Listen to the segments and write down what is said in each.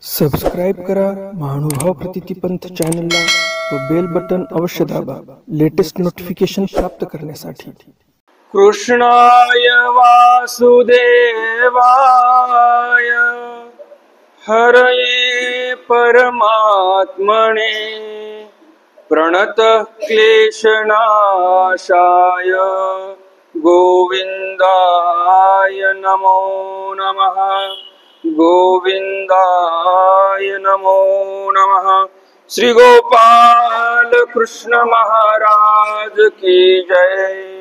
Subscribe करा महानुभाव प्रतितीपंथ चॅनलला व बेल बटन अवश्य दाबा लेटेस्ट नोटिफिकेशन प्राप्त करण्यासाठी। कृष्णाय वासुदेवाय हरये परमात्मने प्रणत क्लेशनाशाय गोविंदाय नमो नमः। गोविंदाय नमो नमः। श्री गोपाल कृष्ण महाराज की जय।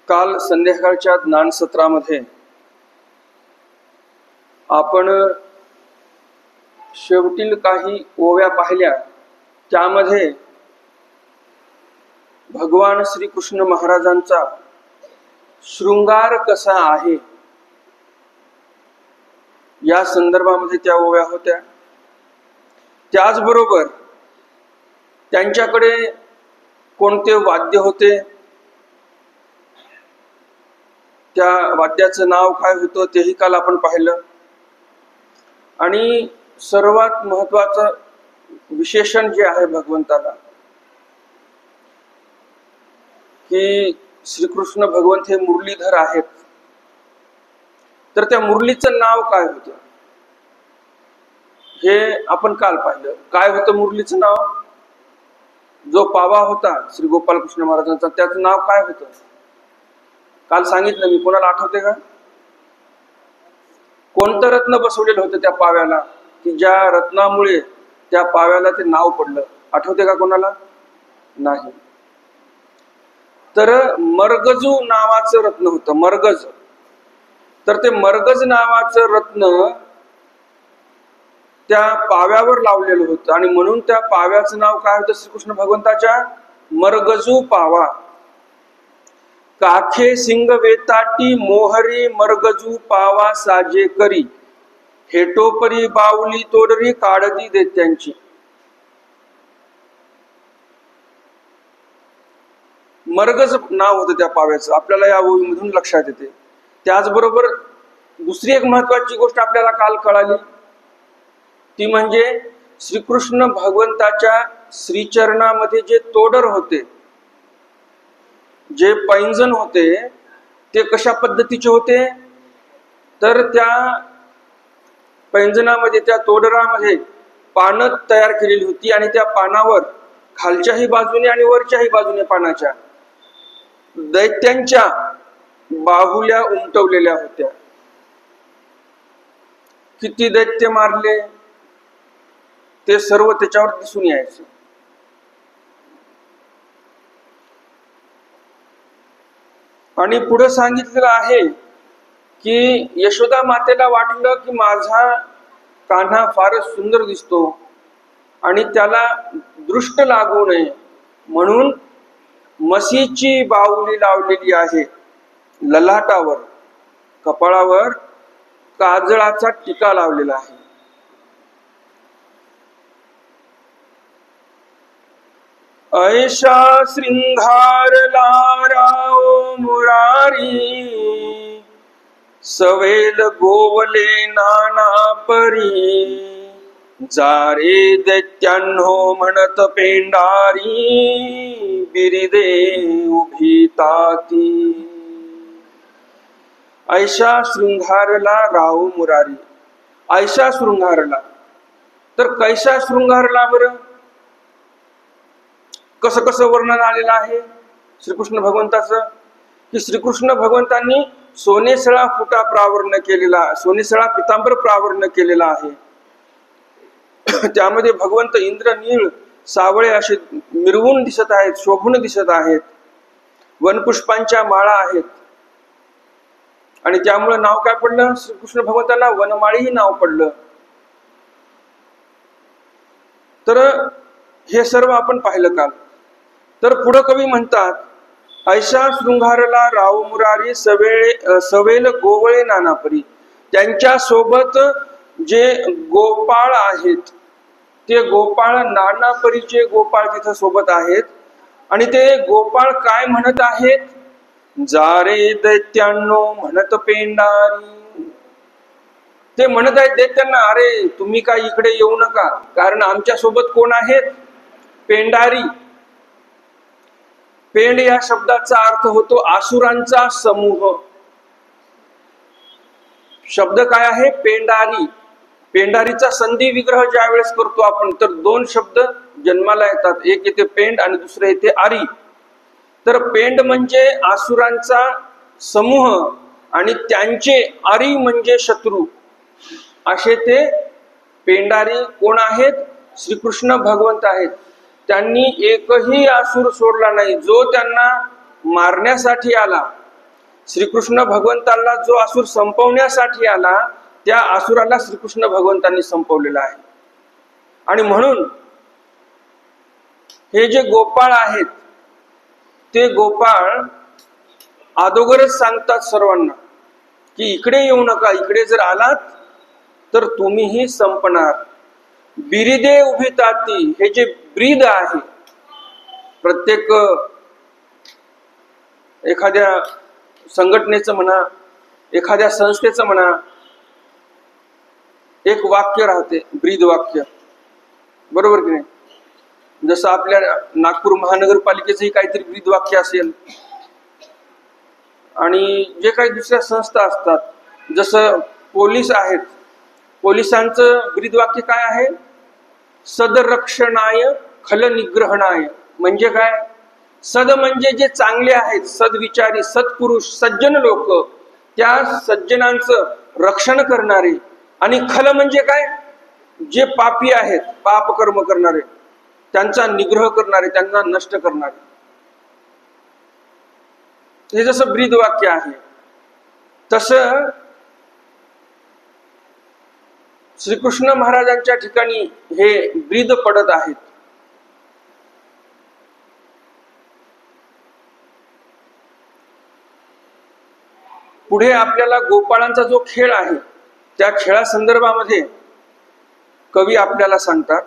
काल संध्याकाळच्या ज्ञान सत्रामध्ये आपण शेवटील काही ओव्या पाहिल्या। त्यामध्ये भगवान श्री कृष्ण महाराजांचा शृंगार कसा आहे या संदर्भामध्ये त्या ओव्या होत्या। त्याचबरोबर त्यांच्याकडे कोणते वाद्य होते, त्या वाद्याचं नाव काय होतं तेही काल आपण पाहिलं। आणि सर्वात महत्त्वाचं विशेषण जे आहे भगवंताला, की श्रीकृष्ण भगवंत हे मुरलीधर आहेत, तर त्या मुरलीचं नाव काय होतं हे आपण काल पाहिलं। काय होतं मुरलीचं नाव? जो पावा होता श्री गोपाल कृष्ण महाराजांचा त्याचं नाव काय होतं काल सांगितलं मी। कोणाला आठवते का? कोणतं रत्न बसवलेलं होतं त्या पाव्याला, की ज्या रत्नामुळे त्या पाव्याला ते नाव पडलं? आठवते का कोणाला? नाही। तर मरगजू नावाचं रत्न होतं, मरगज। तर ते मरगज नावाचं रत्न त्या पाव्यावर लावलेलं होतं आणि म्हणून त्या पाव्याचं नाव काय होतं श्रीकृष्ण भगवंताच्या? मरगजू पावा। काखे सिंग वेताटी मोहरी मरगजू पावा साजे करी, हेटोपरी बावली तोडरी काढती देत्यांची। मरगज नाव होतं त्या पाव्याचं, आपल्याला या ओळीमधून लक्षात येते। त्याचबरोबर दुसरी एक महत्वाची गोष्ट आपल्याला काल कळाली, ती म्हणजे श्रीकृष्ण भगवंताच्या श्रीचरणामध्ये जे तोडर होते, जे पैंजण होते, ते कशा पद्धतीचे होते? तर त्या पैंजणामध्ये, त्या तोडरामध्ये पानं तयार केलेली होती आणि त्या पानावर खालच्याही बाजूने आणि वरच्याही बाजूने पानाच्या दैत्यांच्या बाहुल्या उमटवलेल्या होत्या। किती दैत्य मारले ते सर्व त्याच्यावर दिसून यायचं। आणि पुढे सांगितलेलं आहे की यशोदा मातेला वाटलं की माझा कान्हा फारच सुंदर दिसतो आणि त्याला दृष्ट लागू नये म्हणून म्हशीची बाहुली लावलेली आहे ललाटावर, कपाळावर काजळाचा टीका लावलेला आहे। ऐशा श्रृंगारला राव मुरारी, सवेल गोवले नाना परी, जारे दैत्यांनो म्हणत पेंडारी, बिरिदे उभी ताती। ऐशा शृंगारला राव मुरारी, ऐशा शृंगारला, तर कैसा शृंगारला बरं? कसं कसं वर्णन आलेलं आहे श्रीकृष्ण भगवंताचं, की श्रीकृष्ण भगवंतांनी सोनेसळा फुटा प्रावर्ण केलेला, सोनेसळा पितांबर प्रावर्ण केलेला आहे। त्यामध्ये भगवंत इंद्रनीळ सावळे असे मिरवून दिसत आहेत, शोभून दिसत आहेत। वनपुष्पांच्या माळा आहेत आणि त्यामुळे नाव काय पडलं श्रीकृष्ण भगवंतांना? वनमाळी नाव पडलं। तर हे सर्व आपण पाहिलं काल। तर पुढं कवी म्हणतात, ऐशा शृंगारला राव मुरारी सवेल गोवळे नानापरी. त्यांच्या सोबत जे गोपाळ आहेत ते गोपाळ नानापरीचे गोपाळ तिथं सोबत आहेत. आणि ते गोपाळ काय म्हणत आहेत, जारे दैत्यांनो म्हणत पेंडारी. ते म्हणत आहेत दैत्यांना, अरे तुम्ही काय इकडे येऊ नका, कारण आमच्या सोबत कोण आहेत, पेंडारी. पेंड या शब्दाचा अर्थ होतो आसुरांचा समूह. शब्द काय आहे, पेंडारी. पेंडारीचा संधी विग्रह ज्या वेळेस करतो आपण, तर दोन शब्द जन्माला येतात, एक येते पेंड आणि दुसरे येते आरी. तर पेंड म्हणजे आसुरांचा समूह आणि त्यांचे आरी म्हणजे शत्रू, असे ते पेंडारी कोण आहेत, श्रीकृष्ण भगवंत आहेत. त्यांनी एकही आसुर सोडला नाही. जो त्यांना मारण्यासाठी आला, श्रीकृष्ण भगवंताला जो आसुर संपवण्यासाठी आला, त्या आसुराला श्रीकृष्ण भगवंतांनी संपवलेला आहे. आणि म्हणून हे जे गोपाळ आहेत ते गोपाळ अगोदरच सांगतात सर्वांना की इकडे येऊ नका, इकडे जर आलात तर तुम्हीही संपणार. बिरिदे उभी ताती, हे जे ब्रीद आहे, प्रत्येक एखाद्या संघटनेचं म्हणा, एखाद्या संस्थेचं म्हणा, एक वाक्य राहते, ब्रीद वाक्य, बरोबर की नाही. जसं आपल्या नागपूर महानगरपालिकेचंही काहीतरी ब्रीद वाक्य असेल, आणि जे काही दुसऱ्या संस्था असतात, जसं पोलीस आहेत, पोलिसांचं ब्रीद वाक्य काय आहे, सदरक्षणाय खलनिग्रहणाय. म्हणजे काय, सद म्हणजे जे चांगले आहेत, सद्विचारी, सत्पुरुष, सज्जन लोक, त्या सज्जनांचं रक्षण करणारे. आणि खल म्हणजे काय, जे पापी आहेत, पाप कर्म करणारे, त्यांचा निग्रह करणारे, त्यांना नष्ट करणारे. हे जसं ब्रीद वाक्य आहे, तसं श्रीकृष्ण महाराजांच्या ठिकाणी हे ब्रीद पडत आहेत. पुढे आपल्याला गोपाळांचा जो खेळ आहे त्या खेळासंदर्भामध्ये कवी आपल्याला सांगतात,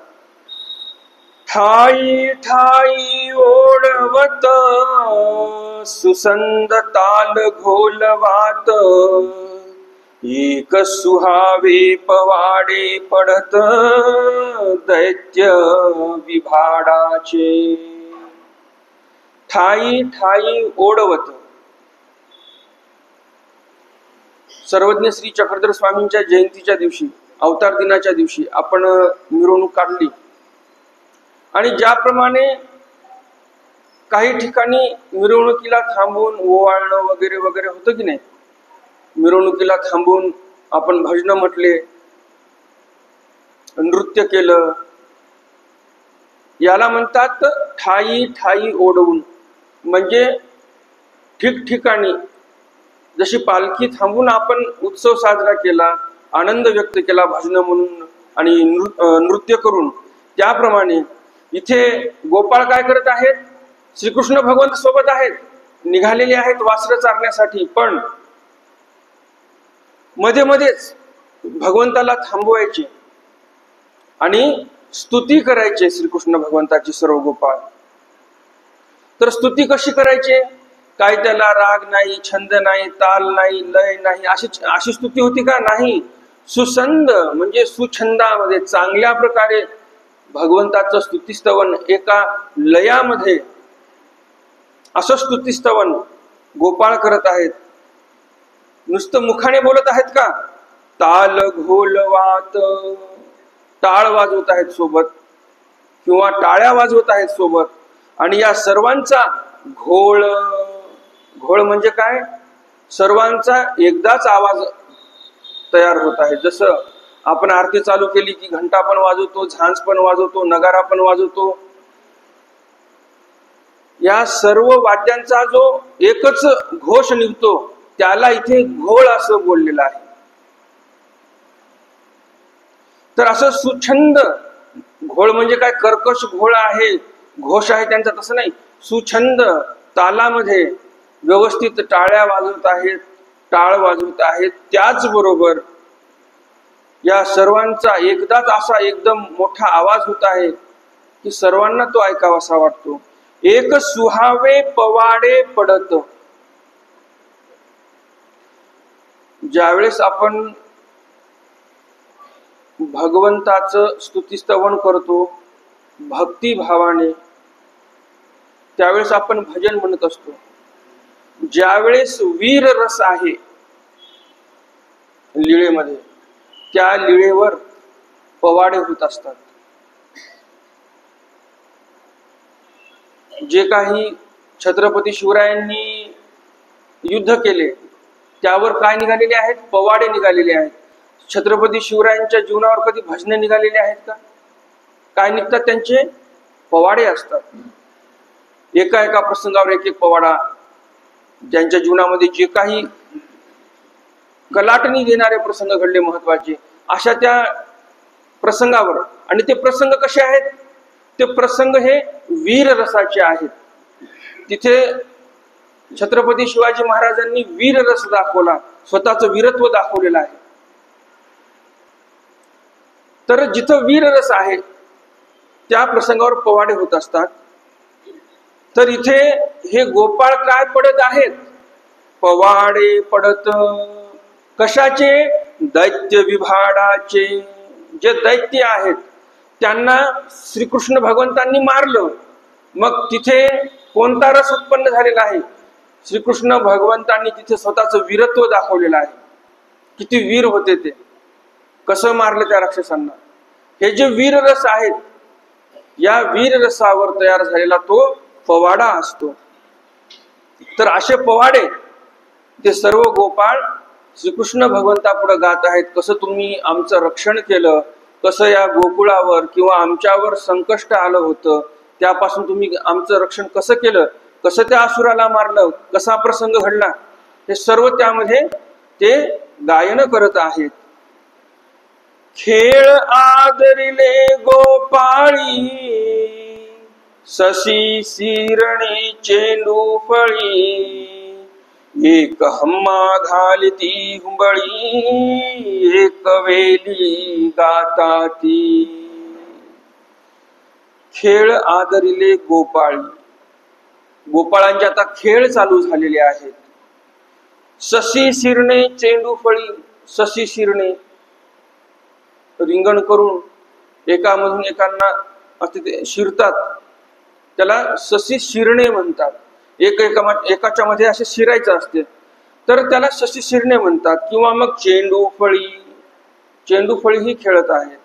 ठाई ठाई ओढवत सुसंद ताल घोलवात, एक सुहावे पवाडे पडत दैत्य विभाडाचे. ठाई ठाई ओढवत. सर्वज्ञ श्री चक्रधर स्वामींच्या जयंतीच्या दिवशी, अवतार दिनाच्या दिवशी आपण मिरवणूक काढली. आणि ज्याप्रमाणे काही ठिकाणी मिरवणुकीला थांबून ओवाळणं वगैरे वगैरे होतं की नाही, मिरवणुकीला थांबून आपण भजन म्हटले, नृत्य केलं, याला म्हणतात ठाई ठाई ओढवून. म्हणजे ठिकठिकाणी जशी पालखी थांबून आपण उत्सव साजरा केला, आनंद व्यक्त केला भजन म्हणून आणि नृत्य करून, त्याप्रमाणे इथे गोपाळ काय करत आहेत, श्रीकृष्ण भगवंत सोबत आहेत, निघालेले आहेत वासरं चारण्यासाठी, पण मध्ये मध्येच भगवंताला थांबवायचे आणि स्तुती करायचे श्रीकृष्ण भगवंताची सर्व गोपाळ. तर स्तुती कशी करायचे, काय त्याला राग नाही, छंद नाही, ताल नाही, लय नाही, अशी स्तुती होती का, नाही. सुसंद म्हणजे सुछंदामध्ये चांगल्या प्रकारे भगवंताचं स्तुतिस्तवन एका लयामध्ये, असं स्तुतिस्तवन गोपाळ करत आहेत. नुसतं मुखाने बोलत आहेत का, ताल घोलवात, टाळ वाजवत आहेत सोबत किंवा टाळ्या वाजवत आहेत सोबत. आणि या सर्वांचा घोळ, घोळ म्हणजे काय, सर्वांचा एकदाच आवाज तयार होत आहे. जसं आपण आरती चालू केली की घंटा पण वाजवतो, झांज पण वाजवतो, नगारा पण वाजवतो, या सर्व वाद्यांचा जो एकच घोष निघतो त्याला इथे घोळ असं बोललेलं आहे. तर असं सुछंद घोळ म्हणजे काय, कर्कश घोळ आहे, घोष आहे त्यांचा तसं नाही, सुछंद तालामध्ये व्यवस्थित टाळ्या वाजवत आहेत, टाळ वाजवत आहेत. त्याचबरोबर या सर्वांचा एकदाच असा एकदम मोठा आवाज होत आहे की सर्वांना तो ऐकावासा वाटतो. एक सुहावे पवाडे पडत. ज्यावेळेस आपण भगवंताचं स्तुतिस्तवन करतो भक्तिभावाने, त्यावेळेस आपण भजन म्हणत असतो. ज्यावेळेस वीर रस आहे लीळेमध्ये, त्या लीळेवर पवाडे होत असतात. जे काही छत्रपती शिवरायांनी युद्ध केले त्यावर काय निघालेले आहेत? पवाडे निघालेले आहेत. छत्रपती शिवरायांच्या जीवनावर कधी भजने निघालेले आहेत का? काय निघतात? त्यांचे पवाडे असतात. एका एका प्रसंगावर एक एक पवाडा. ज्यांच्या जीवनामध्ये जे काही कलाटणी देणारे प्रसंग घडले महत्वाचे, अशा त्या प्रसंगावर. आणि ते प्रसंग कसे आहेत? ते प्रसंग हे वीर रसाचे आहेत. तिथे छत्रपती शिवाजी महाराजांनी वीर रस दाखवला, स्वतःचं वीरत्व दाखवलेलं आहे. तर जिथं वीर रस आहे त्या प्रसंगावर पवाडे होत असतात. तर इथे हे गोपाळ काय पडत आहेत? पवाडे पडत. कशाचे? दैत्य विभाडाचे. जे दैत्य आहेत त्यांना श्रीकृष्ण भगवंतांनी मारलं. मग तिथे कोणता रस उत्पन्न झालेला आहे? श्रीकृष्ण भगवंतांनी तिथे स्वतःचं वीरत्व दाखवलेलं आहे. किती वीर होते ते, कसं मारलं त्या राक्षसांना. हे जे वीर रस आहेत, या वीर रसावर तयार झालेला तो पवाडा असतो. तर असे पवाडे ते सर्व गोपाळ श्रीकृष्ण भगवंतापुढे गात आहेत. कसं तुम्ही आमचं रक्षण केलं, कसं या गोकुळावर किंवा आमच्यावर संकष्ट आलं होतं, त्यापासून तुम्ही आमचं रक्षण कसं केलं, कसं त्या असुराला मारलं, कसा प्रसंग घडला, हे सर्व त्यामध्ये ते गायन करत आहेत. खेळ आदरिले गोपाळी, ससी शिरणे चेंडू फळी, एक हम्मा घालती हुंबळी, एक वेली गाताती. खेळ आदरिले गोपाळी. गोपाळांचे आता खेळ चालू झालेले आहेत. ससी शिरणे चेंडू फळी. ससी शिरणे रिंगण करून एकामधून एकांना ते शिरतात, त्याला ससी शिरणे म्हणतात. एकाच्या मध्ये असे शिरायचं असते तर त्याला ससी शिरणे म्हणतात. किंवा मग चेंडू फळी. चेंडू फळी ही खेळत आहेत.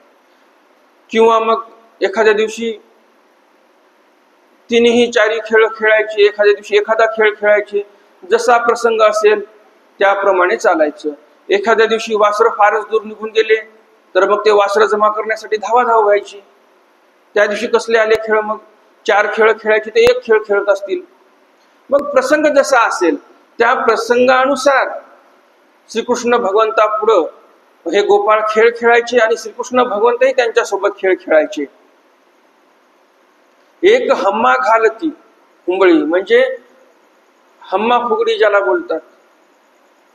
किंवा मग एखाद्या दिवशी तिन्ही चारी खेळ खेळायचे, एखाद्या दिवशी एखादा खेळ खेळायचे. जसा प्रसंग असेल त्याप्रमाणे चालायचं. एखाद्या दिवशी वासरं फारच दूर निघून गेले तर मग ते वासरं जमा करण्यासाठी धावाधाव व्हायची. त्या दिवशी कसले आले खेळ, मग 4 खेळ खेळायचे ते 1 खेळ खेळत असतील. मग प्रसंग जसा असेल त्या प्रसंगानुसार श्रीकृष्ण भगवंतापुढं हे गोपाळ खेळ खेळायचे आणि श्रीकृष्ण भगवंतही त्यांच्यासोबत खेळ खेळायचे. एक हम्मा घालती हुंबळी म्हणजे हम्मा फुगडी ज्याला बोलतात,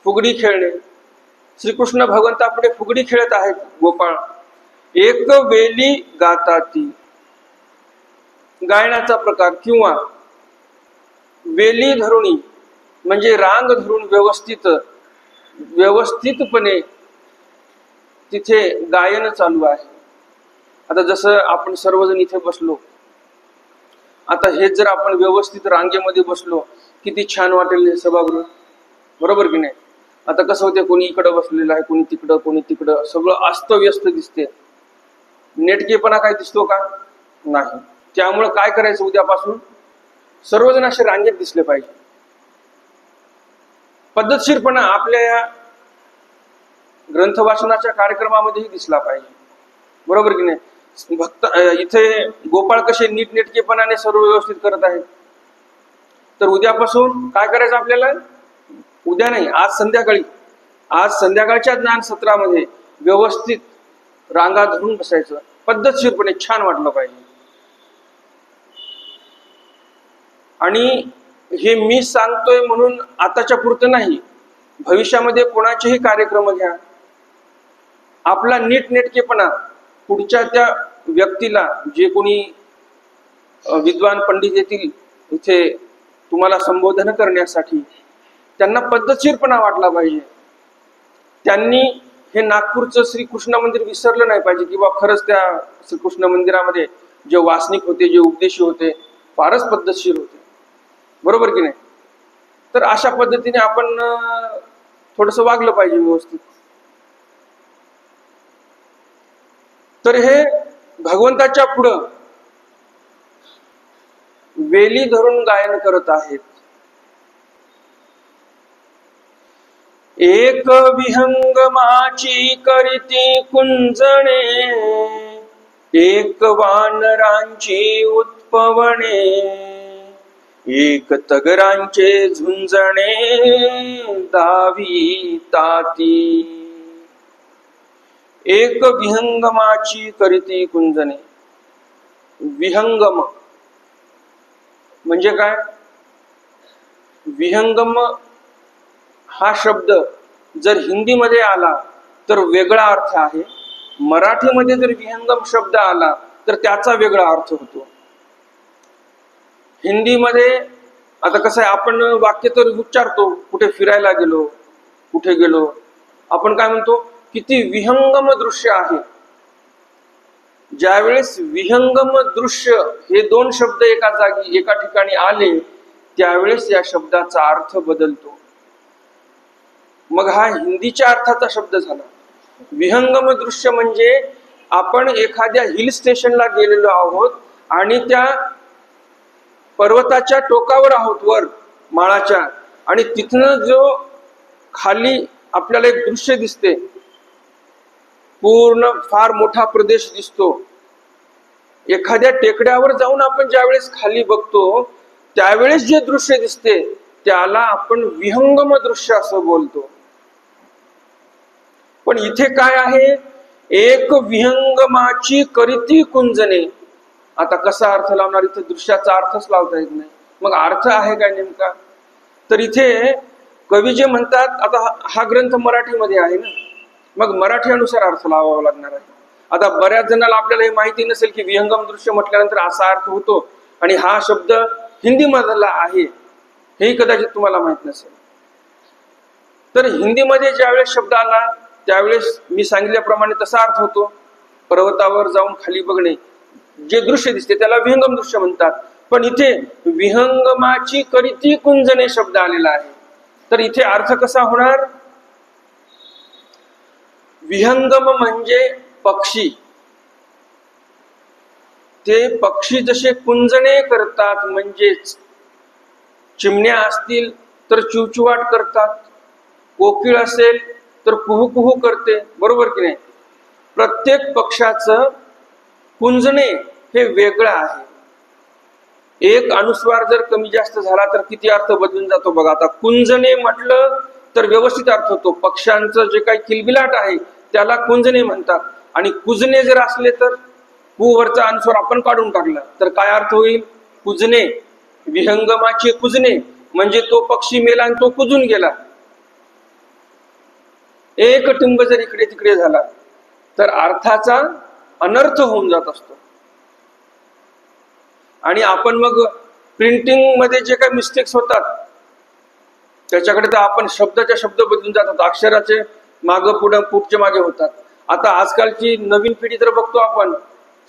फुगडी खेळणे. श्रीकृष्ण भगवंतापुढे फुगडी खेळत आहेत गोपाळ. एक वेली गाताती. गायनाचा प्रकार. किंवा वेली धरुणी म्हणजे रांग धरून व्यवस्थितपणे तिथे गायन चालू आहे. आता जसं आपण सर्वजण इथे बसलो, आता हे जर आपण व्यवस्थित रांगेमध्ये बसलो किती छान वाटेल हे सभागृह, बरोबर की नाही? आता कसं होते, कोणी इकडं बसलेलं आहे, कोणी तिकडं, कोणी तिकडं, सगळं अस्तव्यस्त दिसते. नेटकेपणा काय दिसतो का? नाही. त्यामुळं काय करायचं, उद्यापासून सर्वजण असे रांगेत दिसले पाहिजे. पद्धतशीरपणा आपल्या या ग्रंथ वाचनाच्या कार्यक्रमामध्येही दिसला पाहिजे, बरोबर की नाही? भक्त इथे गोपाळ कसे नीटनेटकेपणाने सर्व व्यवस्थित करत आहेत. तर उद्यापासून काय करायचं आपल्याला? उद्या नाही, आज संध्याकाळच्या ज्ञान सत्रामध्ये व्यवस्थित रांगा धरून बसायचं, पद्धतशीरपणे. छान वाटलं पाहिजे. आणि हे मी सांगतोय म्हणून आताच्या पुरतं नाही, भविष्यामध्ये कोणाचेही कार्यक्रम घ्या, आपला नीटनेटकेपणा पुढच्या त्या व्यक्तीला, जे कोणी विद्वान पंडित येतील इथे तुम्हाला संबोधन करण्यासाठी, त्यांना पद्धतशीरपणा वाटला पाहिजे. त्यांनी हे नागपूरचं श्रीकृष्ण मंदिर विसरलं नाही पाहिजे की बा खरंच त्या श्रीकृष्ण मंदिरामध्ये जे वासनिक होते, जे उपदेशी होते, फारच पद्धतशीर होते. बरोबर की नाही? तर अशा पद्धतीने आपण थोडस वागलं पाहिजे व्यवस्थित. तर हे भगवंताच्या पुढं वेली धरून गायन करत आहेत. एक विहंगमाची करीती कुंजणे, एक वानरांची उत्पवणे, एक तगरांचे झुंजणे दावी ताती. एक विहंगमाची करीती कुंजणे. विहंगम म्हणजे काय? विहंगम हा शब्द जर हिंदीमध्ये आला तर वेगळा अर्थ आहे, मराठीमध्ये जर विहंगम शब्द आला तर त्याचा वेगळा अर्थ होतो. हिंदीमध्ये आता कसं आहे, आपण वाक्य तर उच्चारतो, कुठे फिरायला गेलो, कुठे गेलो, आपण काय म्हणतो, किती विहंगम दृश्य आहे. ज्यावेळेस विहंगम दृश्य हे दोन शब्द एका जागी एका ठिकाणी आले त्यावेळेस या शब्दाचा अर्थ बदलतो. मग हा हिंदीच्या अर्थाचा शब्द झाला. विहंगम दृश्य म्हणजे आपण एखाद्या हिल स्टेशनला गेलेलो आहोत आणि त्या पर्वताच्या टोकावर आहोत, वर माळाच्या, आणि तिथनं जो खाली आपल्याला एक दृश्य दिसते, पूर्ण फार मोठा प्रदेश दिसतो. एखाद्या टेकड्यावर जाऊन आपण ज्यावेळेस खाली बघतो त्यावेळेस जे दृश्य दिसते त्याला आपण विहंगम दृश्य असं बोलतो. पण इथे काय आहे? एक विहंगमाची करीती कुंजने. आता कसा अर्थ लावणार? इथे दृश्याचा अर्थच लावता येत नाही. मग अर्थ आहे काय नेमका? तर इथे कवी जे म्हणतात, आता हा ग्रंथ मराठीमध्ये आहे ना, मग मराठी अनुसार अर्थ लावावा लागणार आहे. आता बऱ्याच जणांना आपल्याला हे माहिती नसेल की विहंगम दृश्य म्हटल्यानंतर असा अर्थ होतो आणि हा शब्द हिंदी मधला आहे, हेही कदाचित तुम्हाला माहित नसेल. तर हिंदीमध्ये ज्यावेळेस शब्द आला त्यावेळेस मी सांगितल्याप्रमाणे तसा अर्थ होतो. पर्वतावर जाऊन खाली बघणे, जे दृश्य दिसते त्याला विहंगम दृश्य म्हणतात. पण इथे विहंगमाची करीती कुंजने शब्द आलेला आहे. तर इथे अर्थ कसा होणार? विहंगम म्हणजे पक्षी. ते पक्षी जसे कुंजणे करतात, म्हणजेच चिमण्या असतील तर चिवचिवाट करतात, कोकिळ असेल तर कुहू कुहू करते. बरोबर की नाही? प्रत्येक पक्षाचं कुंजणे हे वेगळं आहे. एक अनुस्वार जर कमी जास्त झाला तर किती अर्थ बदलून जातो बघा. आता कुंजणे म्हटलं तर व्यवस्थित अर्थ होतो. पक्ष्यांचं जे काही किलबिलाट आहे त्याला कुंजणे म्हणतात. आणि कुजणे जर असले तर कुवरचा अनुस्वार आपण काढून टाकला तर काय अर्थ होईल? कुजणे. विहंगमाचे कुजणे म्हणजे तो पक्षी मेला आणि तो कुजून गेला. एक टिंब जर इकडे तिकडे झाला तर अर्थाचा अनर्थ होऊन जात असतो. आणि आपण मग प्रिंटिंग मध्ये जे काही मिस्टेक्स होतात त्याच्याकडे तर आपण शब्दाच्या शब्द बदलून जातात, अक्षराचे मागं पुढं पुढचे मागे होतात. आता आजकालची नवीन पिढी तर बघतो आपण,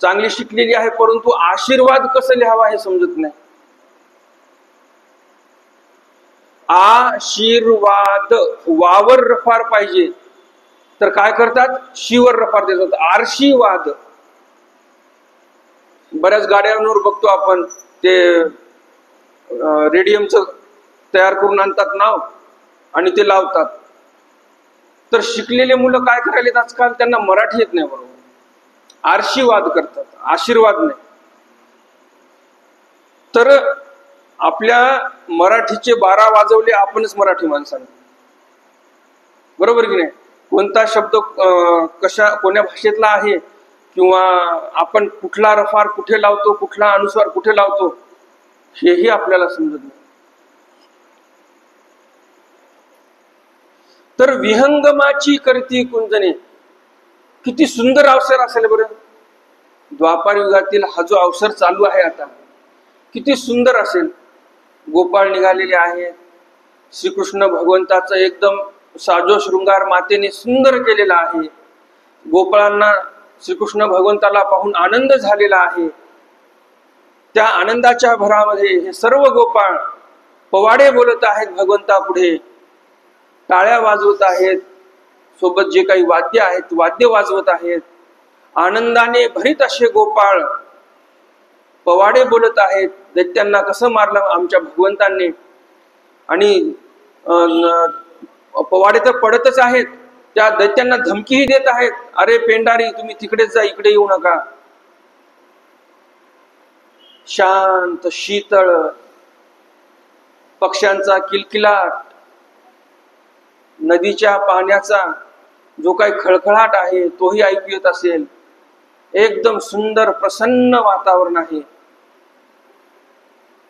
चांगली शिकलेली आहे परंतु आशीर्वाद कसं लिहावा हे समजत नाही. आशीर्वाद वावर रफार पाहिजे तर काय करतात? शीवर रफार देतात. आरशीवाद. बऱ्याच गाड्यांवर बघतो आपण, ते रेडियमचं तयार करून आणतात नाव आणि ते लावतात. तर शिकलेले मुलं काय करायलेत आजकाल? त्यांना मराठी येत नाही बरोबर, आरशीवाद करतात, आशीर्वाद नाही. तर आपल्या मराठीचे 12 वाजवले आपणच मराठी माणसांनी. बरोबर की नाही? कोणता शब्द कशा कोण्या भाषेतला आहे किंवा आपण कुठला रफार कुठे लावतो, कुठला अनुस्वार कुठे लावतो हेही आपल्याला समजत नाही. तर विहंगमाची करती कुंजने, किती सुंदर अवसर असेल बरं. द्वापार युगातील हा जो अवसर चालू आहे आता, किती सुंदर असेल. गोपाळ निघालेले आहेत. श्रीकृष्ण भगवंताचं एकदम साजो शृंगार मातेने सुंदर केलेला आहे. गोपाळांना श्रीकृष्ण भगवंताला पाहून आनंद झालेला आहे. त्या आनंदाच्या भरामध्ये हे सर्व गोपाळ पवाडे बोलत आहेत भगवंता पुढे, टाळ्या वाजवत आहेत, सोबत जे काही वाद्य आहेत वाद्य वाजवत आहेत. आनंदाने भरीत असे गोपाळ पवाडे बोलत आहेत. दैत्यांना कसं मारलं आमच्या भगवंतांनी, आणि पवाडे तर पडतच आहेत, त्या दैत्यांना धमकीही देत आहेत, अरे पेंडारी तुम्ही तिकडेच जा, इकडे येऊ नका. शांत शीतळ पक्ष्यांचा किलकिलाट, नदीच्या पाण्याचा जो काही खळखळाट आहे तोही ऐकू येत असेल. एकदम सुंदर प्रसन्न वातावरण आहे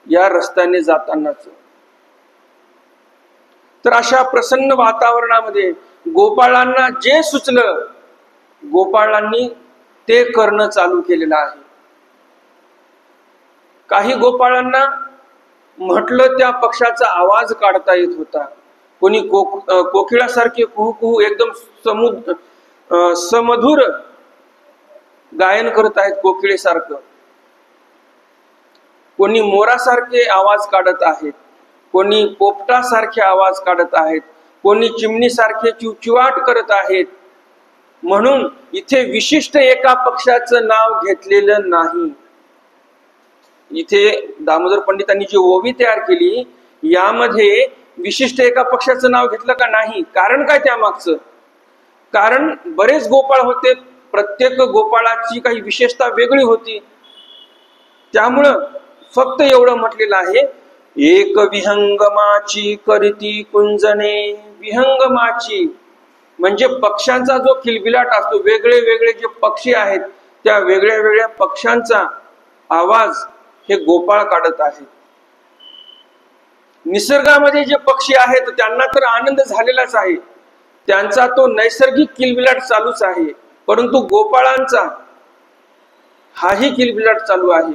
या रस्त्याने जातानाच. तर अशा प्रसन्न वातावरणामध्ये गोपाळांना जे सुचलं गोपाळांनी ते करणं चालू केलेलं आहे. काही गोपाळांना म्हटलं त्या पक्षाचा आवाज काढता येत होता. कोणी कोकिळासारखे कुहू कुहू एकदम समधुर गायन करत आहेत कोकिळेसारखं. कोणी मोरासारखे आवाज काढत आहेत, कोणी पोपटासारखे आवाज काढत आहेत, कोणी चिमणीसारखे चिवचिवाट करत आहेत. म्हणून इथे विशिष्ट एका पक्षाचं नाव घेतलेलं नाही. इथे दामोदर पंडितांनी जी ओवी तयार केली यामध्ये विशिष्ट एका पक्षाचं नाव घेतलं का नाही. कारण काय त्यामागचं कारण, बरेच गोपाळ होते, प्रत्येक गोपाळाची काही विशेषता वेगळी होती. त्यामुळं फक्त एवढं म्हटलेलं आहे, एक विहंगमाची करीती कुंजने. विहंगमाची म्हणजे पक्ष्यांचा जो किलबिलाट असतो, वेगळे वेगळे जे पक्षी आहेत त्या वेगळ्या वेगळ्या पक्ष्यांचा आवाज हे गोपाळ काढत आहेत. निसर्गामध्ये जे पक्षी आहेत त्यांना तर आनंद झालेलाच आहे, त्यांचा तो नैसर्गिक किलबिलाट चालूच आहे. परंतु गोपाळांचा हाही किलबिलाट चालू आहे.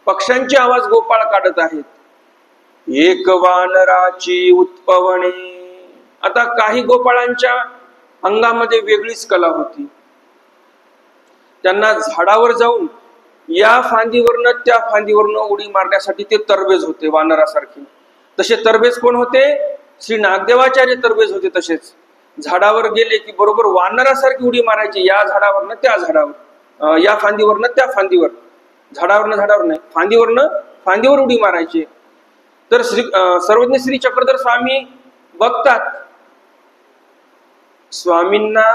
पक्ष्यांचे आवाज गोपाळ काढत आहेत. एक वानराची उत्पवणे. आता काही गोपाळांच्या अंगामध्ये वेगळीच कला होती. त्यांना झाडावर जाऊन या फांदीवरनं त्या फांदीवरनं उडी मारण्यासाठी ते तरबेज होते वानरासारखे. तसे तरबेज कोण होते? श्री नागदेवाचार्य तरबेज होते. तसेच झाडावर गेले की बरोबर वानरासारखी उडी मारायची, या झाडावरनं त्या झाडावर, या फांदीवरनं त्या फांदीवर, झाडावर नाही फांदीवर उडी मारायची. तर सर्वज्ञ श्री चक्रधर स्वामी बघतात, स्वामींना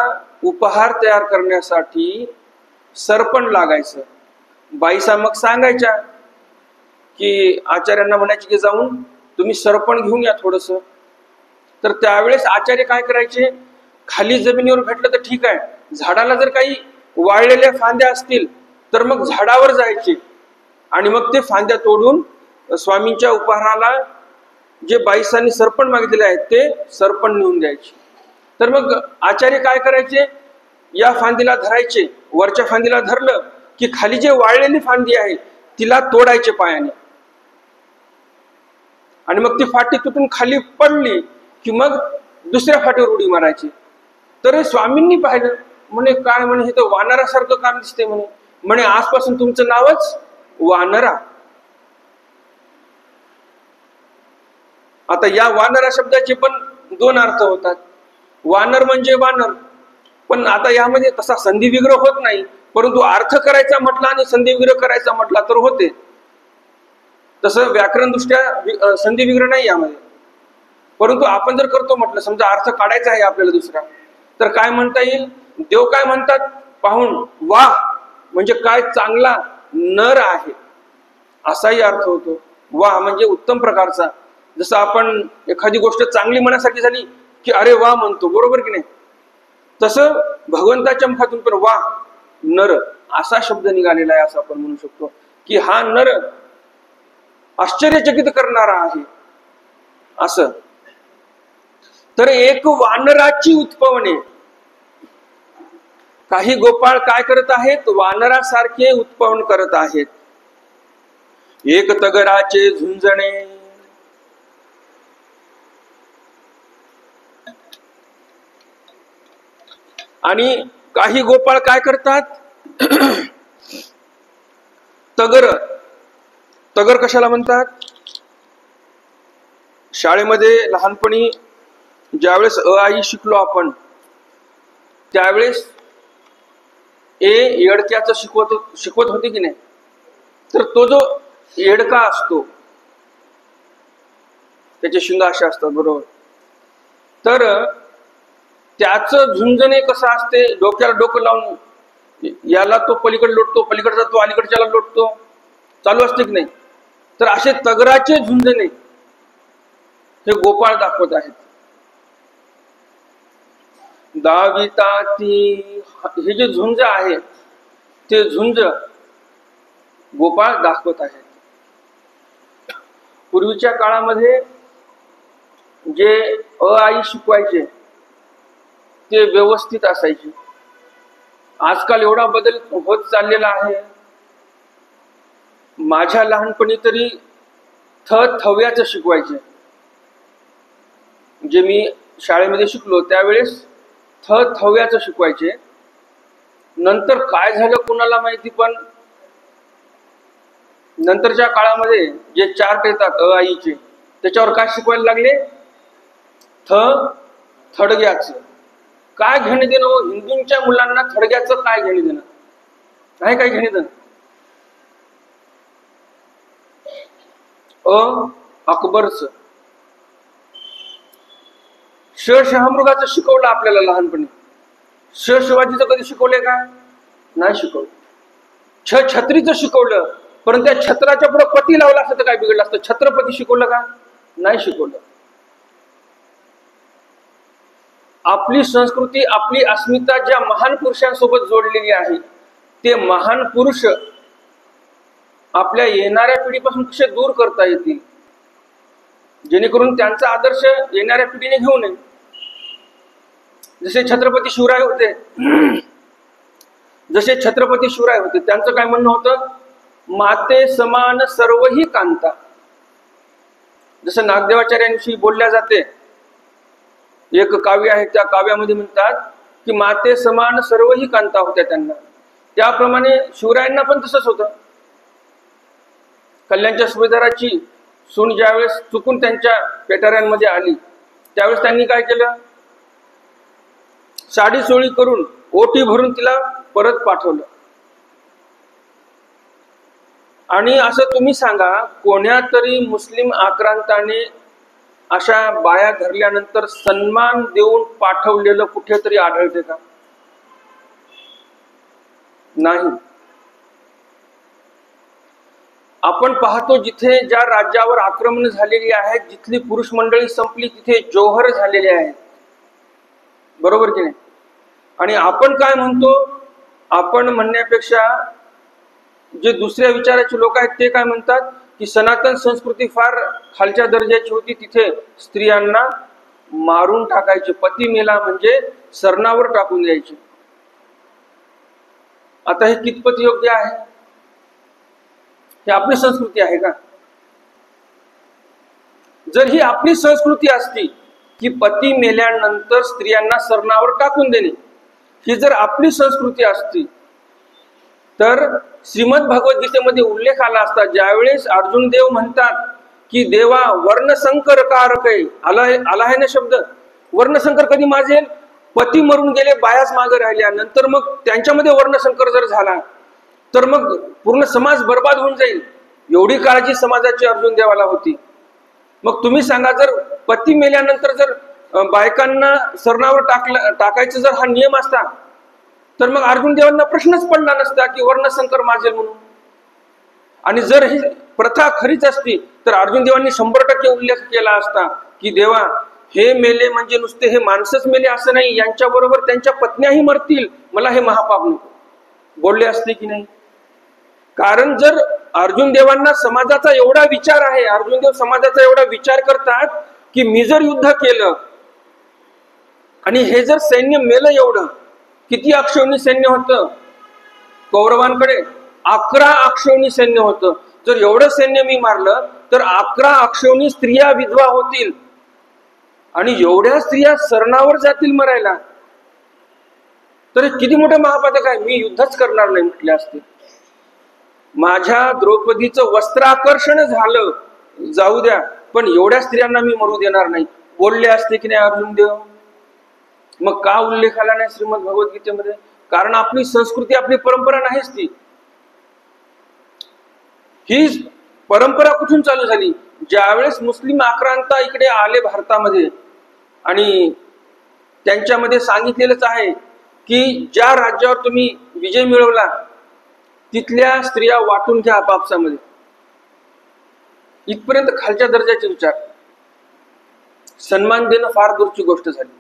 उपहार तयार करण्यासाठी सरपण लागायचं. बाईसा मग सांगायच्या की आचार्यांना म्हणायचे की जाऊन तुम्ही सरपण घेऊन या थोडस. तर त्यावेळेस आचार्य काय करायचे, खाली जमिनीवर भेटलं तर ठीक आहे, झाडाला जर काही वाळलेल्या फांद्या असतील तर मग झाडावर जायचे आणि मग ते फांद्या तोडून स्वामींच्या उपहाराला जे बाईसांनी सरपण मागितलेले आहेत ते सरपण नेऊन द्यायचे. तर मग आचार्य काय करायचे, या फांदीला धरायचे, वरच्या फांदीला धरलं की खाली जे वाळलेली फांदी आहे तिला तोडायचे पायाने, आणि मग ती फाटी तुटून खाली पडली की मग दुसऱ्या फाटीवर उडी मारायची. तर स्वामींनी पाहिलं, म्हणे काय, म्हणे हे तर वानरासारखं काम दिसते. म्हणे आजपासून तुमचं नावच वानरा. आता या वानरा शब्दाचे पण दोन अर्थ होतात. वानर म्हणजे वानर, पण आता यामध्ये तसा संधी विग्रह होत नाही, परंतु अर्थ करायचा म्हटला आणि संधी विग्रह करायचा म्हटला तर होते. तसं व्याकरण दृष्ट्या संधी विग्रह नाही यामध्ये. परंतु आपण जर करतो म्हटलं, समजा अर्थ काढायचा आहे आपल्याला दुसरा, तर काय म्हणता येईल, देव काय म्हणतात पाहून, वाह म्हणजे काय चांगला नर आहे असाही अर्थ होतो. वाह म्हणजे उत्तम प्रकारचा. जसं आपण एखादी गोष्ट चांगली मनासाठी झाली की अरे वा म्हणतो, बरोबर की नाही, तसं भगवंताच्या मुखातून पण वाह नर असा शब्द निघालेला आहे असं आपण म्हणू शकतो की हा नर आश्चर्यचकित करणारा आहे असं. तर एक वानराची उत्पवने, काही गोपाळ काय करत आहेत, वानरासारखे उत्पन्न करत आहेत. एक तगराचे झुंजणे, आणि काही गोपाळ काय करतात, तगर कशाला म्हणतात, शाळेमध्ये लहानपणी ज्यावेळेस अ आई शिकलो आपण, त्यावेळेस येडक्याचं शिकवत होते की नाही. तर तो जो येडका असतो, त्याचे शिंग असे असतात बरोबर, तर त्याचं झुंजणे कसं असते, डोक्याला डोकं लावून याला तो पलीकडे लोटतो, पलीकडचा तो अलीकडच्याला लोटतो, चालू असते की नाही. तर असे तगराचे झुंजणे हे गोपाळ दाखवत आहेत. दाविताती, हे जे झुंज आहे ते झुंज गोपाळ दाखवत आहेत. पूर्वीच्या काळामध्ये जे अ आई शिकवायचे ते व्यवस्थित असायचे. आजकाल एवढा बदल होत चाललेला आहे. माझ्या लहानपणी तरी थव्याचं शिकवायचे. जे मी शाळेमध्ये शिकलो त्यावेळेस थव्याचं शिकवायचे. नंतर काय झालं कुणाला माहिती, पण नंतरच्या काळामध्ये जे चार्ट येतात अ आईचे, त्याच्यावर काय शिकवायला लागले, थडग्याचं. काय घेणे देणं हिंदूंच्या मुलांना, थडग्याचं काय घेणे देणं आहे, काय घेणे देणं. अकबरचं, शहामृगाचं शिकवलं आपल्याला लहानपणी. शिवाजीचं कधी शिकवलंय का, नाही शिकवलं. छत्रीचं शिकवलं, परंतु त्या छत्राच्या पुढे पती लावला असतं तर काय बिघडलं असतं. छत्रपती शिकवलं का, नाही शिकवलं. आपली संस्कृती, आपली अस्मिता ज्या महान पुरुषांसोबत जोडलेली आहे, ते महान पुरुष आपल्या येणाऱ्या पिढीपासून कसे दूर करता येतील, जेणेकरून त्यांचा आदर्श येणाऱ्या पिढीने घेऊ नये. जसे छत्रपती शिवराय होते, त्यांचं काय म्हणणं होतं, माते समान सर्वही कांता. जसं नागदेवाचार्यांविषयी बोलल्या जाते, एक काव्य आहे, त्या काव्यामध्ये म्हणतात की माते समान सर्वही कांता होत्या त्यांना. त्याप्रमाणे शिवरायांना पण तसंच होतं. कल्याणच्या सुभेदाराची सून ज्यावेळेस चुकून त्यांच्या पेटाऱ्यांमध्ये आली, त्यावेळेस त्यांनी काय केलं, साडी सोळी करून ओटी भरून तिला परत पाठवलं. आणि असं तुम्ही सांगा, कोण्या तरी मुस्लिम आक्रांताने अशा बाया धरल्यानंतर सन्मान देऊन पाठवलेलं कुठेतरी आढळते का, नाही. आपण पाहतो जिथे ज्या राज्यावर आक्रमण झालेली आहेत, जिथली पुरुष मंडळी संपली, तिथे जोहर झालेले आहेत, बरोबर की नाही. आणि आपण काय म्हणतो, आपण म्हणण्यापेक्षा जे दुसऱ्या विचाराचे लोक आहेत ते काय म्हणतात की सनातन संस्कृती फार खालच्या दर्जाची होती, तिथे स्त्रियांना मारून टाकायचे, पती मेला म्हणजे सरणावर टाकून द्यायचे. आता हे कितपत योग्य आहे, हे आपली संस्कृती आहे का. जर ही आपली संस्कृती असती की पती मेल्यानंतर स्त्रियांना सरणावर टाकून देणे, ही जर आपली संस्कृती असती, तर श्रीमद भगवद्गीतेमध्ये उल्लेख आला असता. ज्यावेळेस अर्जुन देव म्हणतात की देवा वर्णसंकर कारकय, आला आहे ना शब्द, वर्णसंकर कधी माजेल, पती मरून गेले, बायाच मागे राहिल्या, नंतर मग त्यांच्यामध्ये वर्णसंकर जर झाला तर मग पूर्ण समाज बर्बाद होऊन जाईल. एवढी काळजी समाजाची अर्जुन देवाला होती. मग तुम्ही सांगा, जर पती मेल्यानंतर जर बायकांना सरणावर टाकायचं जर हा नियम असता, तर मग अर्जुन देवांना प्रश्नच पडला नसता की वर्णसंकर माजेल म्हणून. आणि जर ही प्रथा खरीच असती तर अर्जुन देवांनी 100% उल्लेख केला असता की देवा हे मेले म्हणजे नुसते हे माणसंच मेले असं नाही, यांच्याबरोबर त्यांच्या पत्न्याही मरतील, मला हे महापाप नको, बोलले असते की नाही. कारण जर अर्जुन देवांना समाजाचा एवढा विचार आहे, अर्जुन देव समाजाचा एवढा विचार करतात की मी जर युद्ध केलं आणि हे जर सैन्य मेलं, एवढं किती अक्षौणी सैन्य होतं कौरवांकडे? 11 अक्षौणी सैन्य होतं. जर एवढं सैन्य मी मारलं तर 11 अक्षौणी स्त्रिया विधवा होतील आणि एवढ्या स्त्रिया सरणावर जातील मरायला. तर किती मोठं महापातक आहे. मी युद्धच करणार नाही म्हटले असते. माझ्या द्रौपदीचं वस्त्राकर्षण झालं जाऊ द्या, पण एवढ्या स्त्रियांना मी मरू देणार नाही बोलले असते की नाही अर्जुन देव? मग का उल्लेख आला नाही श्रीमद भगवद्गीतेमध्ये? कारण आपली संस्कृती, आपली परंपरा नाहीच ती. ही परंपरा कुठून चालू झाली? ज्यावेळेस मुस्लिम आक्रांता इकडे आले भारतामध्ये आणि त्यांच्यामध्ये सांगितलेलंच आहे की ज्या राज्यावर तुम्ही विजय मिळवला तिथल्या स्त्रिया वाटून घ्या आपापसामध्ये. इथपर्यंत खालच्या दर्जाचे विचार. सन्मान देणं फार दूरची गोष्ट झाली.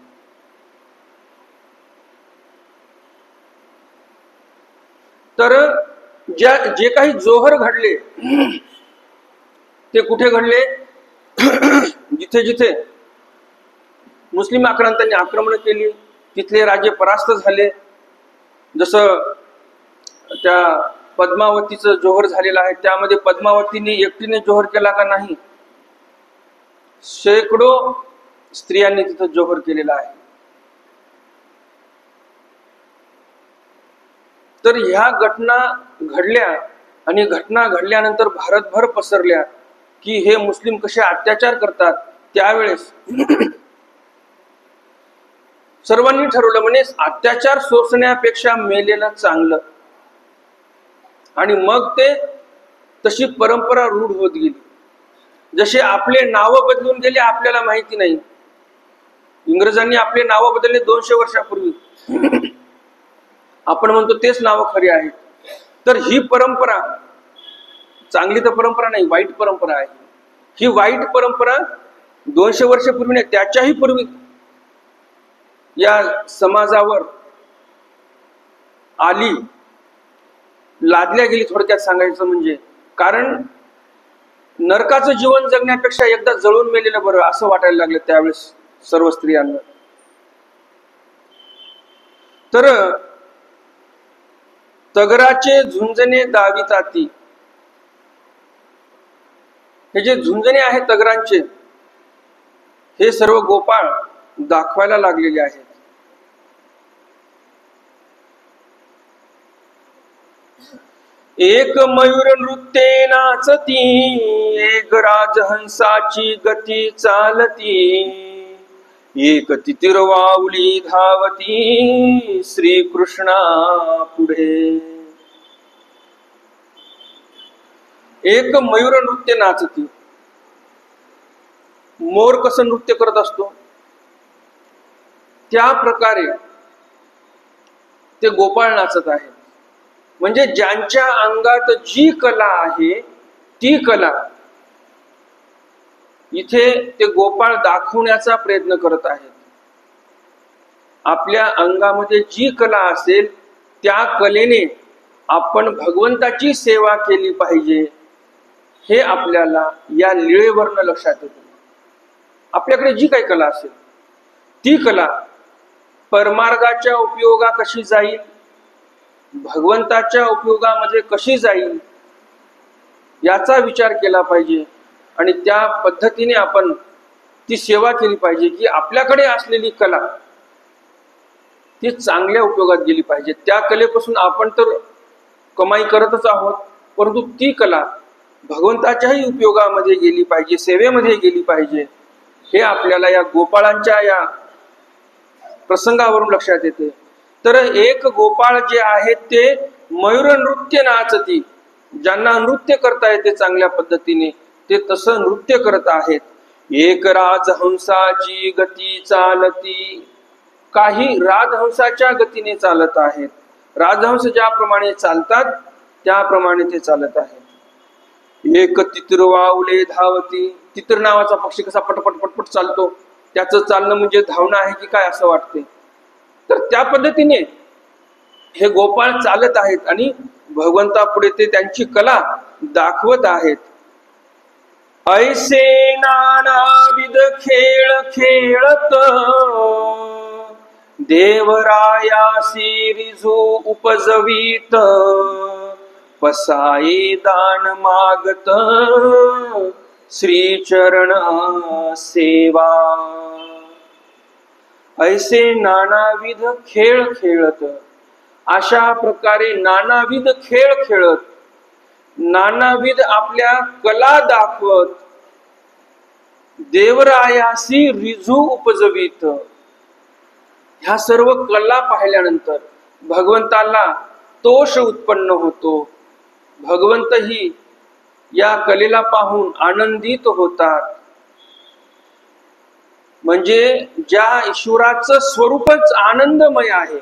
तर जे काही जोहर घडले ते कुठे घडले? जिथे जिथे मुस्लिम आक्रांतांनी आक्रमण केली तिथले राजे परास्त झाले. जसं त्या पद्मावतीचं जोहर झालेलं आहे, त्यामध्ये पद्मावतीने एकटीने जोहर केला का? नाही, शेकडो स्त्रियांनी तिथं जोहर केलेला आहे. तर ह्या घटना घडल्या आणि घटना घडल्यानंतर भारतभर पसरल्या की हे मुस्लिम कसे अत्याचार करतात. त्यावेळेस सर्वांनी ठरवलं म्हणे अत्याचार सोसण्यापेक्षा मेलेलं चांगलं. आणि मग ते तशी परंपरा रूढ होत गेली. जसे आपले नाव बदलून गेले आपल्याला माहिती नाही. इंग्रजांनी आपले नाव बदलले 200 वर्षापूर्वी. आपण म्हणतो तेच नाव खरी आहेत. तर ही परंपरा चांगली तर परंपरा नाही, वाईट परंपरा आहे. ही वाईट परंपरा 200 वर्षापूर्वी नाही, त्याच्याही पूर्वी या समाजावर आली, लादल्या गेली. थोडक्यात सांगायचं म्हणजे, कारण नरकाचं जीवन जगण्यापेक्षा एकदा जळून मेलेलं बरं असं वाटायला लागलं त्यावेळेस सर्व स्त्रियांना. तर तगराचे झुंजणे दाविताती, हे जे झुंजणे आहेत तगरांचे, हे सर्व गोपाळ दाखवायला लागलेले आहेत. एक मयूर नृत्ये नाचती, एक राजहंसाची गती चालती, एक तितिरवावली धावती श्रीकृष्णा पुढे. एक मयूर नृत्य नाचती. मोर कसं नृत्य करत असतो त्या प्रकारे ते गोपाळ नाचत आहेत. म्हणजे ज्यांच्या अंगात जी कला आहे ती कला इथे ते गोपाळ दाखवण्याचा प्रयत्न करत आहेत. आपल्या अंगामध्ये जी कला असेल त्या कलेने आपण भगवंताची सेवा केली पाहिजे, हे आपल्याला या लीळेवरनं लक्षात येतं. आपल्याकडे जी काही कला असेल ती कला परमार्गाच्या उपयोगा कशी जाईल, भगवंताच्या उपयोगामध्ये कशी जाईल याचा विचार केला पाहिजे आणि त्या पद्धतीने आपण ती सेवा केली पाहिजे की आपल्याकडे असलेली कला ती चांगल्या उपयोगात गेली पाहिजे. त्या कलेपासून आपण तर कमाई करतच आहोत, परंतु ती कला भगवंताच्याही उपयोगामध्ये गेली पाहिजे, सेवेमध्ये गेली पाहिजे, हे आपल्याला या गोपाळांच्या या प्रसंगावरून लक्षात येते. तर एक गोपाळ जे आहेत ते मयूर नृत्य नाचती, ज्यांना नृत्य करता येते चांगल्या पद्धतीने ते तसं नृत्य करत आहेत. एक राजहंसाची गती चालती, काही राजहंसाच्या गतीने चालत आहेत. राजहंस ज्याप्रमाणे चालतात त्याप्रमाणे ते चालत आहेत. एक तितिरवावले धावती, तितिर नावाचा पक्षी कसा पटपट पटपट चालतो, त्याचं चालणं म्हणजे धावणं आहे की काय असं वाटते. तर त्या पद्धतीने हे गोपाळ चालत आहेत आणि भगवंतापुढे ते त्यांची कला दाखवत आहेत. ऐसे नानाविध खेळ खेळत देवरायासी रिझू उपजवीत पसाई दान मागत श्रीचरण सेवा. ऐसे नानाविध खेळ खेळत, अशा प्रकारे नानाविध खेळ खेळत, नानाविध आपल्या कला दाखवत देवरायासी रिझू उपजवीत. ह्या सर्व कला पाहिल्यानंतर भगवंताला तोष उत्पन्न होतो. भगवंतही या कलेला पाहून आनंदित होतात. म्हणजे ज्या ईश्वराचं स्वरूपच आनंदमय आहे,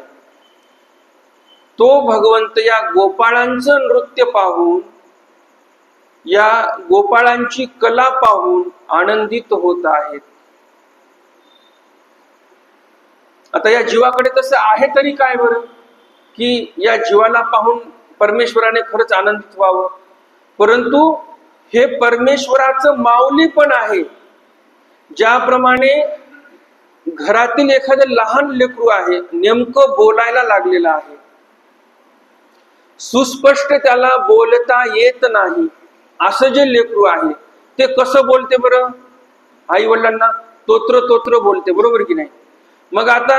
तो भगवंत या गोपाळांचं नृत्य पाहून, या गोपाळांची कला पाहून आनंदित होत आहेत. आता या जीवाकडे तसं आहे तरी काय बरं, की या जीवाला पाहून परमेश्वराने खरंच आनंदित व्हावं. परंतु हे परमेश्वराचं माऊली पण आहे. ज्याप्रमाणे घरातील एखादं लहान लेकरू आहे, नेमकं बोलायला लागलेलं आहे, सुस्पष्ट त्याला बोलता येत नाही, असं जे लेकरू आहे ते कसं बोलते बरं? आई वडिलांना तोत्र तोत्र बोलते, बरोबर की नाही? मग आता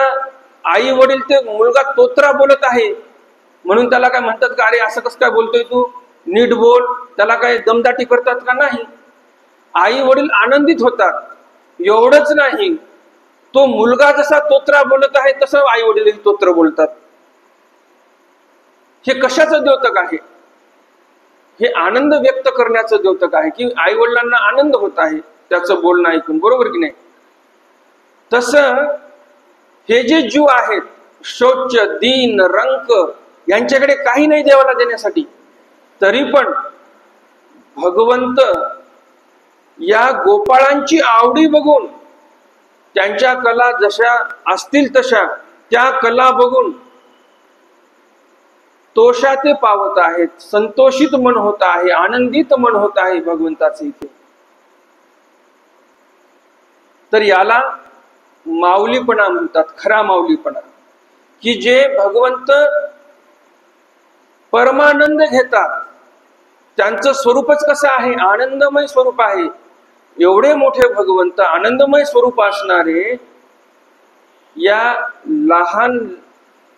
आई वडील ते मुलगा तोत्रा बोलत आहे म्हणून त्याला काय म्हणतात का, अरे असं कसं काय बोलतोय तू, नीट बोल, त्याला काय दमदाटी करतात का? नाही. आई वडील आनंदित होतात. एवढंच नाही, तो मुलगा जसा तोत्रा बोलत आहे तसं आई वडील तोत्र बोलतात. हे कशाचं द्योतक आहे? हे आनंद व्यक्त करण्याचं द्योतक आहे, की आई वडिलांना आनंद होत आहे त्याचं बोलणं ऐकून, बरोबर की नाही? तसं हे जे जीव आहेत, शौच, दीन, रंक, यांच्याकडे काही नाही देवाला देण्यासाठी, तरी पण भगवंत या गोपाळांची आवडी बघून, त्यांच्या कला जशा असतील तशा त्या कला बघून तोषाते पावत आहेत, संतोषित मन होत आहे, आनंदित मन होत आहे भगवंताचे इथे. तर याला माऊलीपणा म्हणतात, खरा माऊलीपणा, की जे भगवंत परमानंद घेतात. त्यांचं स्वरूपच कसं आहे? आनंदमय स्वरूप आहे. एवढे मोठे भगवंत आनंदमय स्वरूप असणारे या लहान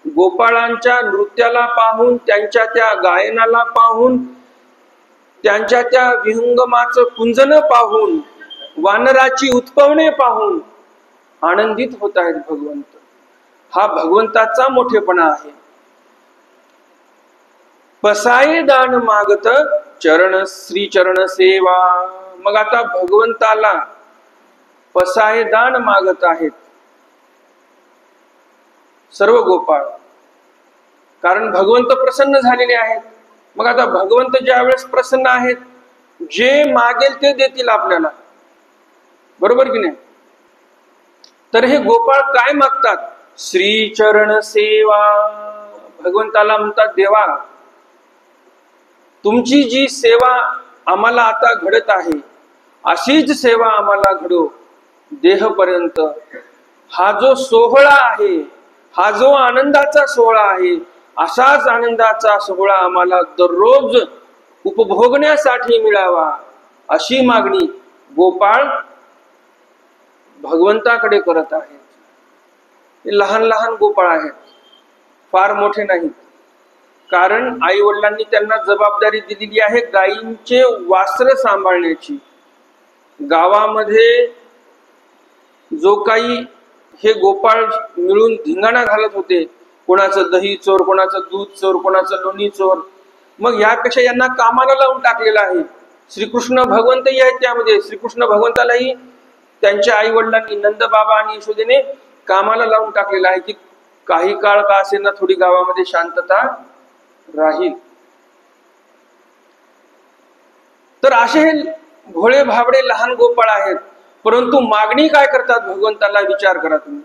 गोपाळांच्या नृत्याला पाहून, त्यांच्या त्या गायनाला पाहून, त्यांच्या त्या विहंगमाचं कुंजन पाहून, वानराची उत्पवणे पाहून आनंदित होत आहेत भगवंत. हा भगवंताचा मोठेपणा आहे. पसाये दान मागत चरण श्रीचरण सेवा. मग आता भगवंताला पसाये दान मागत आहेत सर्व गोपाळ, कारण भगवंत प्रसन्न झालेले आहेत. मग आता भगवंत ज्या वेळेस प्रसन्न आहेत, जे मागेल ते देतील आपल्याला, बरोबर की नाही? तर हे गोपाळ काय मागतात? श्रीचरण सेवा. भगवंताला म्हणतात, देवा तुमची जी सेवा आम्हाला आता घडत आहे, अशीच सेवा आम्हाला घडो देहपर्यंत. हा जो सोहळा आहे, हा जो आनंदाचा सोहळा आहे, असाच आनंदाचा सोहळा आम्हाला दररोज उपभोगण्यासाठी मिळावा, अशी मागणी गोपाळ भगवंताकडे करत आहेत. हे लहान लहान गोपाळ आहेत, फार मोठे नाहीत. कारण आई वडिलांनी त्यांना जबाबदारी दिलेली आहे गायींचे वासर सांभाळण्याची. गावामध्ये जो काही हे गोपाळ मिळून धिंगाणा घालत होते, कोणाचं दही चोर, कोणाचं दूध चोर, कोणाचं लोणी चोर, मग यापेक्षा यांना कामाला लावून टाकलेलं आहे. श्रीकृष्ण भगवंतही आहेत त्यामध्ये. श्रीकृष्ण भगवंतालाही त्यांच्या आई वडिलांनी, नंदबाबा आणि यशोदेने कामाला लावून टाकलेलं आहे, की काही काळ का असेल ना थोडी गावामध्ये शांतता राहील. तर असे हे भोळे भाबडे लहान गोपाळ आहेत, परंतु मागणी काय करतात भगवंताला विचार करा तुम्ही.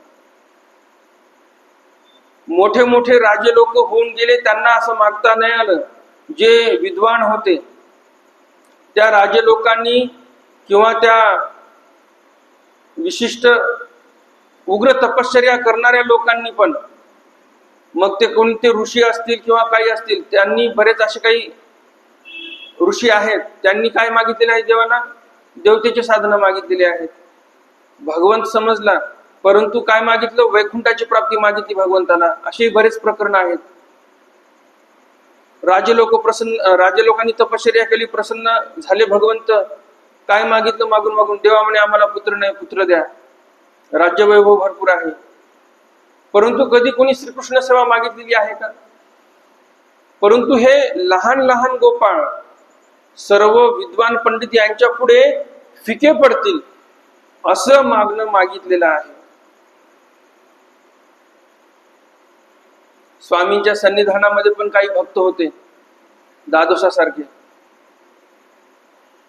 मोठे मोठे राजे लोक होऊन गेले, त्यांना असं मागता नाही आलं. जे विद्वान होते त्या राजे लोकांनी किंवा त्या विशिष्ट उग्र तपश्चर्या करणाऱ्या लोकांनी पण, मग ते कोणते ऋषी असतील किंवा काही असतील, त्यांनी बरेच असे काही ऋषी आहेत, त्यांनी काय मागितलेले आहे देवाला? देवतेची साधना मागितलेली आहेत. भगवंत समजला, परंतु काय मागितलं? वैकुंठाची प्राप्ती मागितली भगवंताला. अशी बरेच प्रकरण आहेत. राजे लोकांनी तपश्चर्या केली, प्रसन्न झाले भगवंत. काय मागितलं मागून मागून? देवा म्हणे आम्हाला पुत्र नाही, पुत्र द्या, राज्य वैभव भरपूर आहे. परंतु कधी कोणी श्रीकृष्ण सेवा मागितलेली आहे का? परंतु हे लहान लहान गोपाळ सर्व विद्वान पंडित यांच्या पुढे फिके पडतील असं मागणं मागितलेलं आहे. स्वामींच्या सन्निधानामध्ये पण काही भक्त होते, दादोसासारखे.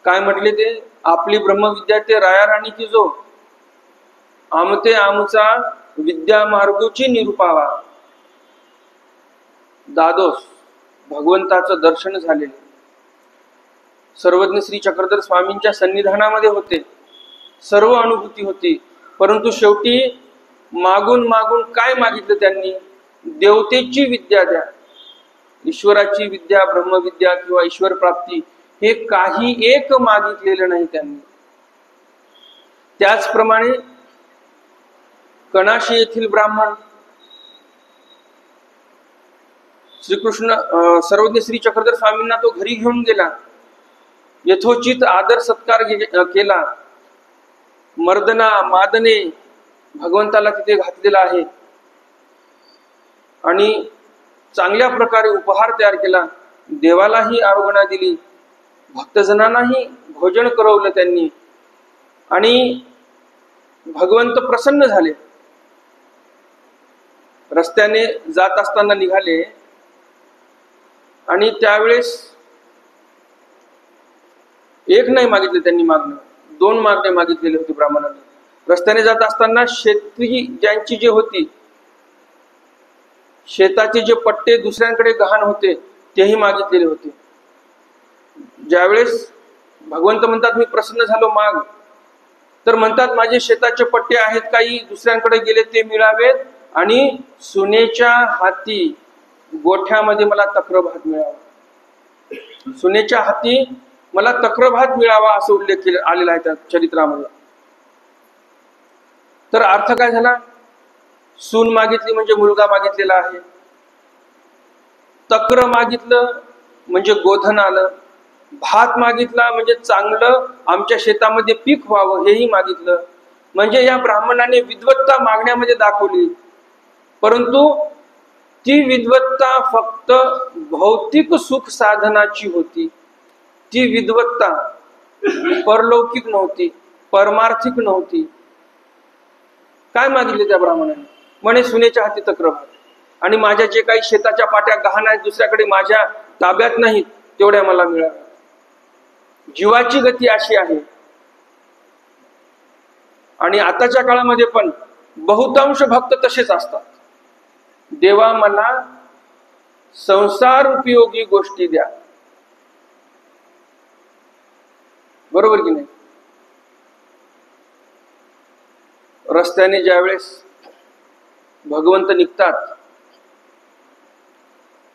काय म्हटले ते? आपली ब्रह्मविद्या ते राया राणी की जो, आमते आमचा विद्या मार्गोची निरूपावा. दादोस भगवंताचं दर्शन झालेले, सर्वज्ञ श्री चक्रधर स्वामींच्या सन्निधानामध्ये होते, सर्व अनुभूती होती. परंतु शेवटी मागून मागून काय मागितलं त्यांनी? देवतेची विद्या द्या. ईश्वराची विद्या, ब्रह्मविद्या किंवा ईश्वर प्राप्ती हे काही एक मागितलेलं नाही त्यांनी. त्याचप्रमाणे कणाशी येथील ब्राह्मण श्रीकृष्ण सर्वज्ञ श्री चक्रधर स्वामींना तो घरी घेऊन गेला, यथोचित आदर सत्कार केला, मर्दना मादने भगवंताला तिथे घातलेला आहे आणि चांगल्या प्रकारे उपहार तयार केला. देवालाही आरोग्य दिली, भक्तजनांनाही भोजन करवलं त्यांनी आणि भगवंत प्रसन्न झाले. रस्त्याने जात असताना निघाले आणि त्यावेळेस एक नाही मागितले त्यांनी मागणं, 2 मागणे मागितलेले होते ब्राह्मणांनी. रस्त्याने जात असताना शेती ज्यांची जी होती, शेताचे जे पट्टे दुसऱ्यांकडे गहाण होते तेही मागितलेले होते. ज्यावेळेस भगवंत म्हणतात मी प्रसन्न झालो माग, तर म्हणतात माझे शेताचे पट्टे आहेत काही दुसऱ्यांकडे गेले ते मिळावेत आणि सुनेच्या हाती गोठ्यामध्ये मला तक्रभात मिळावा, सुनेच्या हाती मला तक्रभात मिळावा असं उल्लेख आलेला आहे त्या चरित्रामध्ये. तर अर्थ काय झाला? सून मागितली म्हणजे मुलगा मागितलेला आहे, तक्र मागितलं म्हणजे गोधन आलं, भात मागितला म्हणजे चांगलं आमच्या शेतामध्ये पीक व्हावं हेही मागितलं. म्हणजे या ब्राह्मणाने विद्वत्ता मागण्यामध्ये दाखवली. परंतु ती विद्वत्ता फक्त भौतिक सुख साधनाची होती. ती विद्वत्ता परलौकिक नव्हती, परमार्थिक नव्हती. काय मागितले त्या ब्राह्मणाने? म्हणे सुनेच्या हाती तक्रभात आणि माझ्या जे काही शेताच्या पाट्या गहाण आहेत दुसऱ्याकडे माझ्या ताब्यात नाहीत तेवढ्या मला मिळाव्या. जीवाची गती अशी आहे. आणि आताच्या काळामध्ये पण बहुतांश भक्त तसेच असतात. देवा मला संसार उपयोगी गोष्टी द्या, बरोबर की नाही? रस्त्याने ज्यावेळेस भगवंत निघतात,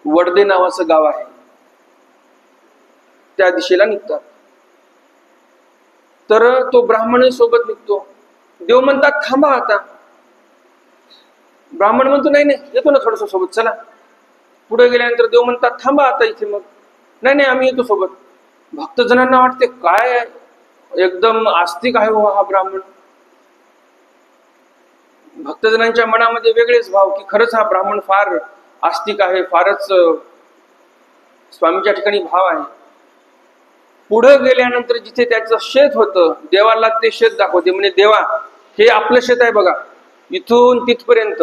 वडदे नावाचं गाव आहे, त्या दिशेला निघतात. तर तो ब्राह्मण सोबत निघतो. देव म्हणतात थांबा आता. ब्राह्मण म्हणतो नाही नाही येतो ना थोडस सोबत, चला. पुढे गेल्यानंतर देव म्हणतात थांबा आता इथे. मग नाही नाही आम्ही येतो सोबत. भक्तजनांना वाटते काय एकदम आस्तिक आहे हा ब्राह्मण. भक्तजनांच्या मनामध्ये वेगळेच भाव की खरंच हा ब्राह्मण फार आस्तिक आहे, फारच स्वामीच्या ठिकाणी भाव आहे. पुढे गेल्यानंतर जिथे त्याचं शेत होतं, देवाला ते शेत दाखवते. म्हणजे देवा हे आपलं शेत आहे बघा, इथून तिथपर्यंत,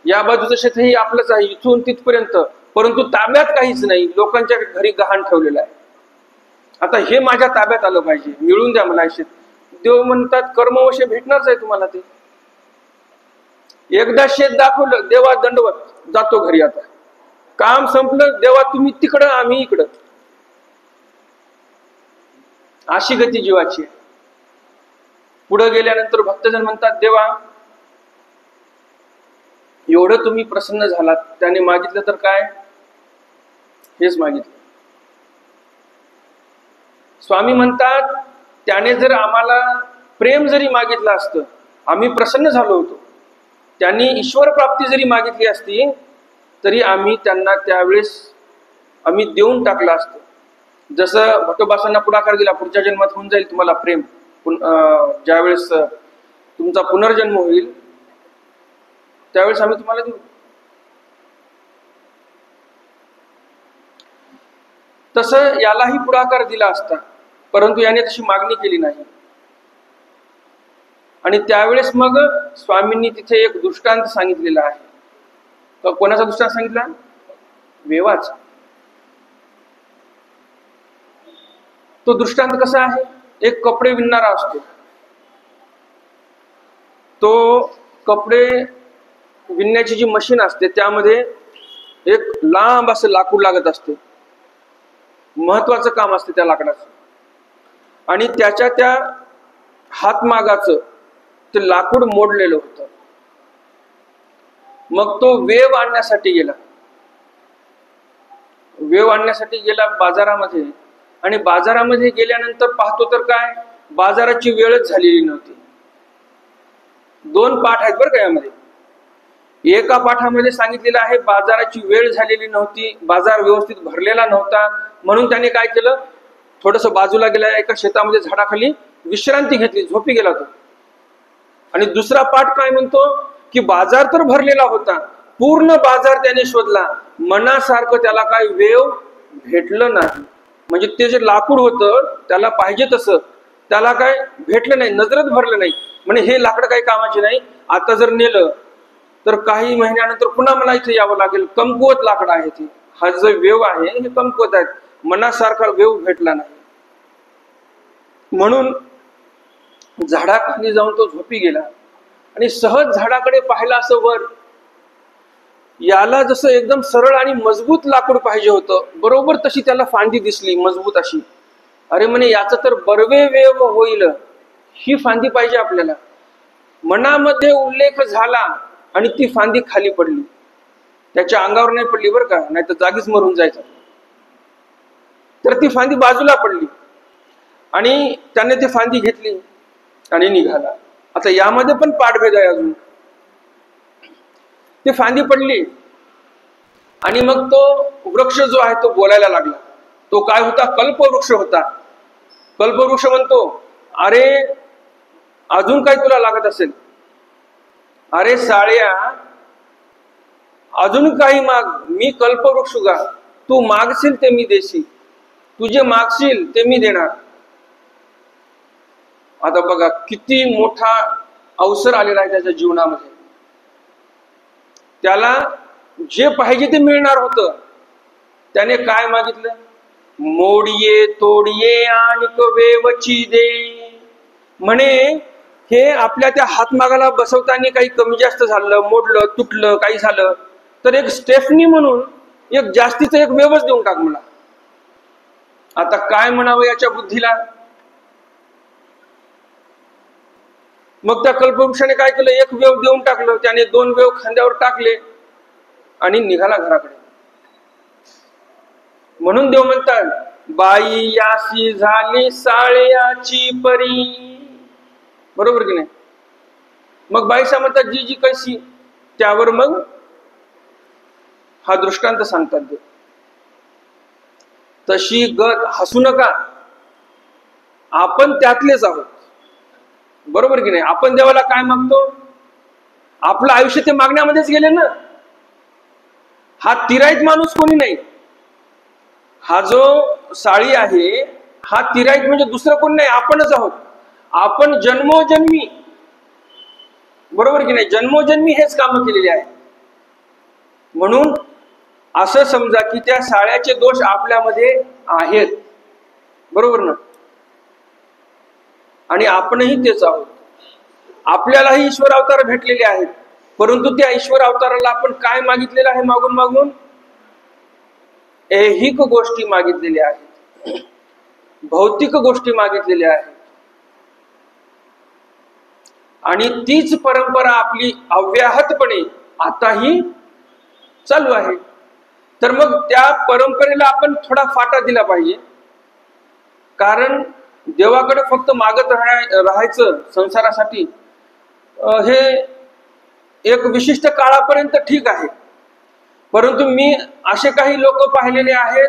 या बाजूचं शेत हे आपलंच आहे इथून तिथपर्यंत, परंतु ताब्यात काहीच नाही, लोकांच्या घरी गहाण ठेवलेलं आहे. आता हे माझ्या ताब्यात आलं पाहिजे, मिळून द्या मला शेत. देव म्हणतात कर्मवश भेटणारच आहे तुम्हाला ते. एकदा शेत दाखवलं, देवा दंडवत, जातो घरी. आता काम संपलं, देवा तुम्ही तिकडं आम्ही इकडं. अशी गती जीवाची आहे. पुढे गेल्यानंतर भक्तजन म्हणतात, देवा एवढं तुम्ही प्रसन्न झालात, त्याने मागितलं तर काय? हेच मागितलं. स्वामी म्हणतात, त्याने जर आम्हाला प्रेम जरी मागितलं असतं, आम्ही प्रसन्न झालो होतो. त्यांनी ईश्वर प्राप्ती जरी मागितली असती तरी आम्ही त्यांना त्यावेळेस आम्ही देऊन टाकलं असतं. जसं भटोबासांना पुढाकार दिला, पुढच्या जन्मात होऊन जाईल तुम्हाला प्रेम, ज्यावेळेस तुमचा पुनर्जन्म होईल त्यावेळेस आम्ही तुम्हाला देऊ. तसं यालाही पुढाकार दिला असता, परंतु याने तशी मागणी केली नाही. आणि त्यावेळेस मग स्वामींनी तिथे एक दृष्टांत सांगितलेला आहे. कोणाचा दृष्टांत सांगितला? वेवाचा. तो दृष्टांत कसा आहे? एक कपडे विणणारा असतो. तो कपडे विणण्याची जी मशीन असते त्यामध्ये एक लांब असं लाकूड लागत असते. महत्वाचं काम असते त्या लाकडाचं. आणि त्याच्या त्या हातमागाचं ते लाकूड मोडलेलं होतं. मग तो वेव आणण्यासाठी गेला. वेव आणण्यासाठी गेला बाजारामध्ये. आणि बाजारामध्ये गेल्यानंतर पाहतो तर काय, बाजाराची वेळच झालेली नव्हती. 2 पाठ आहेत बरं का यामध्ये. एका पाठामध्ये सांगितलेलं आहे बाजाराची वेळ झालेली नव्हती, बाजार व्यवस्थित भरलेला नव्हता, म्हणून त्याने काय केलं, थोडस बाजूला गेला, एका शेतामध्ये झाडाखाली विश्रांती घेतली, झोपी गेला तो. आणि दुसरा पाठ काय म्हणतो की बाजार तर भरलेला होता, पूर्ण बाजार त्याने शोधला, मनासारखं त्याला काय वेव भेटलं नाही. म्हणजे ते जे लाकूड होतं त्याला पाहिजे तसं त्याला काय भेटलं नाही, नजरच भरलं नाही. म्हणजे हे लाकड काही कामाचे नाही, आता जर नेलं तर काही महिन्यानंतर पुन्हा मला इथे यावं लागेल, कमकुवत लाकड आहे ते. हा जो वेव आहे हे कमकुवत आहे, मनासारखा वेव भेटला नाही. म्हणून झाडाखाली जाऊन तो झोपी गेला. आणि सहज झाडाकडे पाहिला असं वर, याला जसं एकदम सरळ आणि मजबूत लाकूड पाहिजे होतं, बरोबर तशी त्याला फांदी दिसली मजबूत अशी. अरे म्हणे याचं तर बर्वे वेव होईल, ही फांदी पाहिजे आपल्याला. मनामध्ये उल्लेख झाला आणि ती फांदी खाली पडली. त्याच्या अंगावर नाही पडली बरं का, नाही तर जागीच मरून जायचं. तर ती फांदी बाजूला पडली आणि त्याने ती फांदी घेतली आणि निघाला. आता यामध्ये पण पाठभेद आहे अजून. ती फांदी पडली आणि मग तो वृक्ष जो आहे तो बोलायला लागला. तो काय होता? कल्पवृक्ष होता. कल्पवृक्ष म्हणतो, अरे अजून काय तुला लागत असेल? अरे साळ्या, अजून काही माग, मी कल्पवृक्ष गा, तू मागशील ते मी देशी, तू जे मागशील ते मी देणार. आता बघा किती मोठा अवसर आलेला आहे त्याच्या जीवनामध्ये. त्याला जे पाहिजे ते मिळणार होतं. त्याने काय मागितलं? मोडिये तोडिये आणि वेवची दे. म्हणे हे आपल्या त्या हातमागाला बसवताना काही कमी जास्त झालं, मोडलं, तुटलं, काही झालं तर एक स्टेफनी म्हणून एक जास्तीचं एक वेवच देऊन टाक मला. आता काय म्हणावं याच्या बुद्धीला? मग त्या कल्पवृक्षाने काय केलं? एक वेव देऊन टाकलं. त्याने 2 वेव खांद्यावर टाकले आणि निघाला घराकडे. म्हणून देव म्हणतात, बाई यासी झाली साळ्याची परी. बरोबर की नाही? मग बाईसा म्हणतात जी जी कशी, त्यावर मग हा दृष्टांत सांगतात देव. तशी गत हसू नका, आपण त्यातलेच आहोत. बरोबर की नाही? आपण देवाला काय मागतो? आपलं आयुष्य ते मागण्यामध्येच गेले ना. हा तिराईत माणूस कोणी नाही. हा जो साळी आहे हा तिराईत म्हणजे दुसरं कोण नाही, आपणच आहोत. आपण जन्मोजन्मी, बरोबर की नाही, जन्मोजन्मी हेच काम केलेले आहे. म्हणून असं समजा की त्या साळ्याचे दोष आपल्यामध्ये आहेत. बरोबर ना? आणि आपणही तेच आहोत. आपल्यालाही ईश्वर अवतार भेटलेले आहेत, परंतु त्या ईश्वर अवताराला आपण काय मागितलेलं आहे? मागून मागून ऐहिक गोष्टी मागितलेल्या आहेत. भौतिक गोष्टी मागितलेल्या आहेत आणि तीच परंपरा आपली अव्याहतपणे आताही चालू आहे. तर मग त्या परंपरेला आपण थोडा फाटा दिला पाहिजे. कारण देवाकडे फक्त मागत राहायचं संसारासाठी हे एक विशिष्ट काळापर्यंत ठीक आहे. परंतु मी असे काही लोक पाहिलेले आहेत,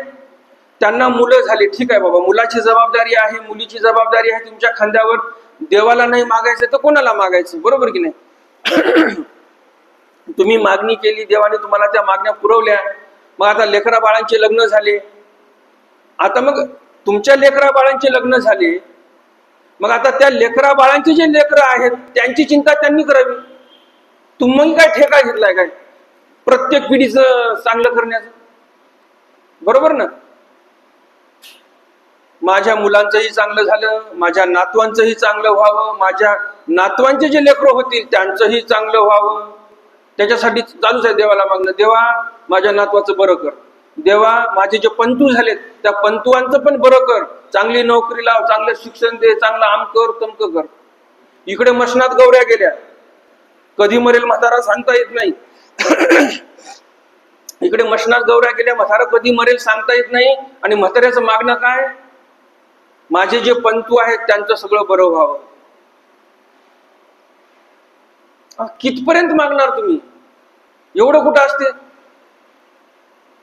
त्यांना मुलं झाली, ठीक आहे बाबा, मुलाची जबाबदारी आहे, मुलीची जबाबदारी आहे तुमच्या खांद्यावर. देवाला नाही मागायचं तर कोणाला मागायचं, बरोबर की नाही? तुम्ही मागणी केली, देवाने तुम्हाला त्या मागण्या पुरवल्या. मग आता लेकरा बाळांचे लग्न झाले, आता मग तुमच्या लेकरा बाळांचे लग्न झाले, मग आता त्या लेकरा बाळांचे जे लेकरं आहेत त्यांची चिंता त्यांनी करावी. तुम्ही काय ठेका घेतलाय काय प्रत्येक पिढीचं चांगलं करण्याचं, बरोबर ना? माझ्या मुलांचंही चांगलं झालं, माझ्या नातवांचंही चांगलं व्हावं, माझ्या नातवांचे जे लेकरं होतील त्यांचंही चांगलं व्हावं, त्याच्यासाठी चालूच आहे देवाला मागणं. देवा माझ्या नातवाचं बरं कर, देवा माझे जे पंतू झालेत त्या पंतुवांचं पण बरं कर, चांगली नोकरी लाव, चांगलं शिक्षण दे, चांगलं आम कर तमक कर. इकडे मशनात गौऱ्या गेल्या, कधी मरेल म्हातारा सांगता येत नाही. इकडे मशनात गौऱ्या गेल्या, म्हातारा कधी मरेल सांगता येत नाही. आणि म्हाताऱ्याचं मागणं काय? माझे जे पंतू आहेत त्यांचं सगळं बरं व्हावं. कितपर्यंत मागणार तुम्ही? एवढं कुठं असते?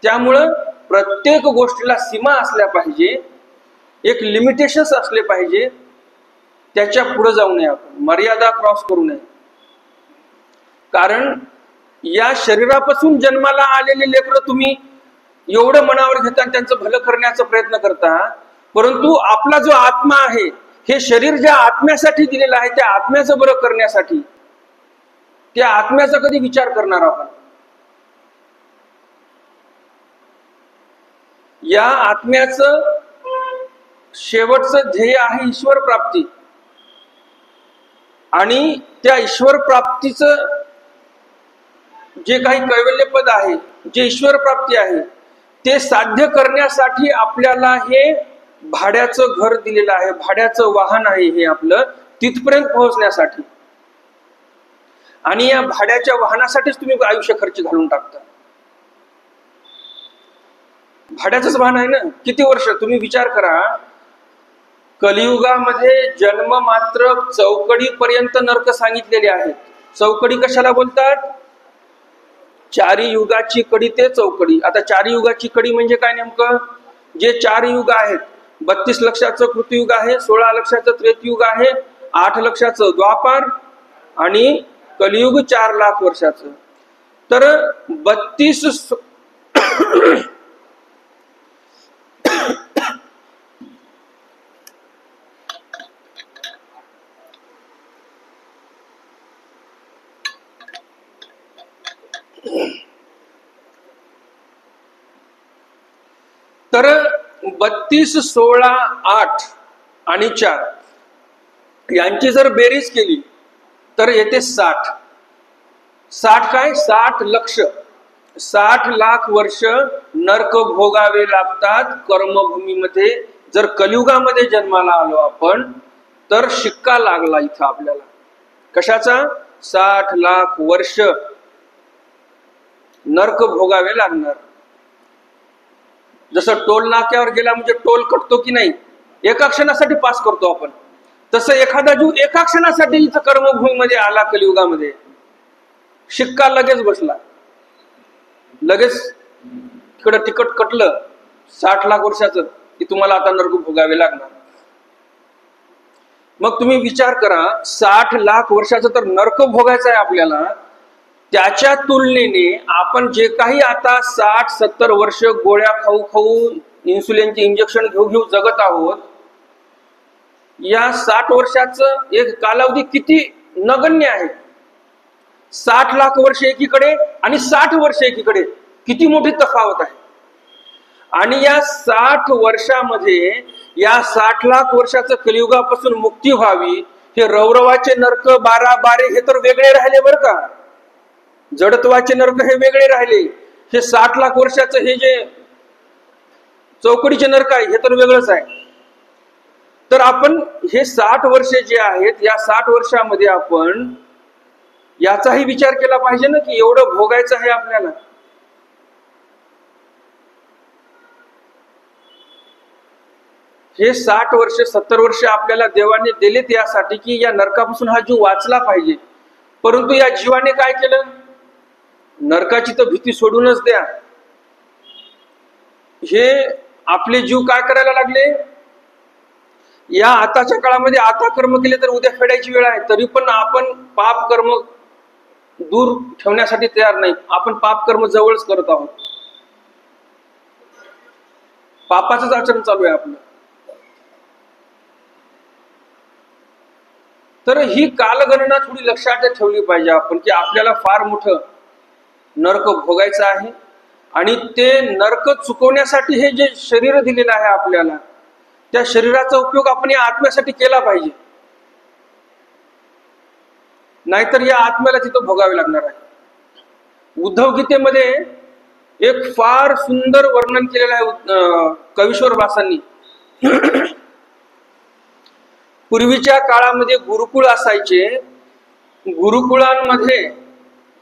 त्यामुळं प्रत्येक गोष्टीला सीमा असल्या पाहिजे, एक लिमिटेशन्स असले पाहिजे. त्याच्या पुढे जाऊ नये, आपण मर्यादा क्रॉस करू नये. कारण या शरीरापासून जन्माला आलेले लेकरं तुम्ही एवढं मनावर घेता आणि त्यांचं भलं करण्याचा प्रयत्न करता, परंतु आपला जो आत्मा आहे, हे शरीर ज्या आत्म्यासाठी दिलेलं आहे त्या आत्म्याचं बरं करण्यासाठी, त्या आत्म्याचा कधी विचार करणार आपण? या आत्म्याचं शेवटचं ध्येय आहे ईश्वर प्राप्ती. आणि त्या ईश्वर प्राप्तीचं जे काही कैवल्यपद आहे, जे ईश्वर प्राप्ती आहे, ते साध्य करण्यासाठी आपल्याला हे भाड्याचं घर दिलेलं आहे, भाड्याचं वाहन आहे हे आपलं, तिथपर्यंत पोहोचण्यासाठी. आणि या भाड्याच्या वाहनासाठीच तुम्ही आयुष्य खर्च घालून टाकता. भाड्याचंच वाहन आहे ना. किती वर्ष तुम्ही विचार करा, कलियुगामध्ये जन्म मात्र चौकडी पर्यंत नरक सांगितलेले आहेत. चौकडी कशाला बोलतात? चारी युगाची कडी ते चौकडी. आता चारी युगाची कडी म्हणजे काय नेमकं? जे 4 युग आहेत, 32 लक्षाचं कृतयुग आहे, 16 लक्षाचं त्रेतयुग आहे, 8 लक्षाचं द्वापार आणि कलियुग 4 लाख वर्षाचं. तर 32 तर 32, 16, 8 आणि 4 यांची जर बेरीज केली तर येते 60. 60 काय? 60 लक्ष, 60 लाख वर्ष नरक भोगावे लागतात कर्मभूमीमध्ये. जर कलियुगामध्ये जन्माला आलो आपण तर शिक्का लागला इथं आपल्याला. कशाचा? 60 लाख वर्ष नरक भोगावे लागणार. जसं टोल नाक्यावर गेला म्हणजे टोल कटतो की नाही, एका क्षणासाठी पास करतो आपण, तसं एखादा जीव एका क्षणासाठी इथं कर्मभूमीमध्ये आला कलियुगामध्ये, शिक्का लगेच बसला, लगेच तिकडं तिकट कटलं 60 लाख वर्षाचं की तुम्हाला आता नरक भोगावे लागणार. मग तुम्ही विचार करा, 60 लाख वर्षाचं तर नरक भोगायचं आहे आपल्याला, त्याच्या तुलनेने आपण जे काही आता 60-70 वर्ष गोळ्या खाऊ खाऊ इन्सुलिनचे इंजेक्शन घेऊ घेऊ जगत आहोत, या 60 वर्षाचं एक कालावधी किती नगण्य आहे. 60 लाख वर्ष एकीकडे आणि 60 वर्ष एकीकडे, किती मोठी तफावत आहे. आणि या 60 वर्षामध्ये या 60 लाख वर्षाचं कलियुगापासून मुक्ती व्हावी, हे रौरवाचे नरक 12 हे तर वेगळे राहिले बरं का. जडत्वाचे नरक हे वेगळे राहिले. हे 60 लाख वर्षाचं हे जे चौकडीचे नरक आहे हे तर वेगळंच आहे. तर आपण हे 60 वर्षे जे आहेत, या 60 वर्षामध्ये आपण याचाही विचार केला पाहिजे ना, की एवढं भोगायचं आहे आपल्याला. हे 60 वर्ष 70 वर्ष आपल्याला देवाने दिलेत यासाठी की या नरकापासून हा जीव वाचला पाहिजे. परंतु या जीवाने काय केलं? नरकाची तर भीती सोडूनच द्या, हे आपले जीव काय करायला लागले? या आताच्या काळामध्ये आता कर्म केले तर उद्या फेडायची वेळ आहे, तरी पण आपण पाप कर्म दूर ठेवण्यासाठी तयार नाही. आपण पाप कर्म जवळच करत आहोत. पापाचंच आचरण चालू आहे आपलं. तर ही कालगणना थोडी लक्षात ठेवली पाहिजे आपण, की आपल्याला फार मोठं नरक भोगायचं आहे आणि ते नरक चुकवण्यासाठी हे जे शरीर दिलेलं आहे आपल्याला, त्या शरीराचा उपयोग आपण या आत्म्यासाठी केला पाहिजे. नाहीतर या आत्म्याला तिथं भोगावे लागणार आहे. उद्धव गीतेमध्ये एक फार सुंदर वर्णन केलेलं आहे कवीश्वर वासांनी. पूर्वीच्या काळामध्ये गुरुकुळ असायचे. गुरुकुळांमध्ये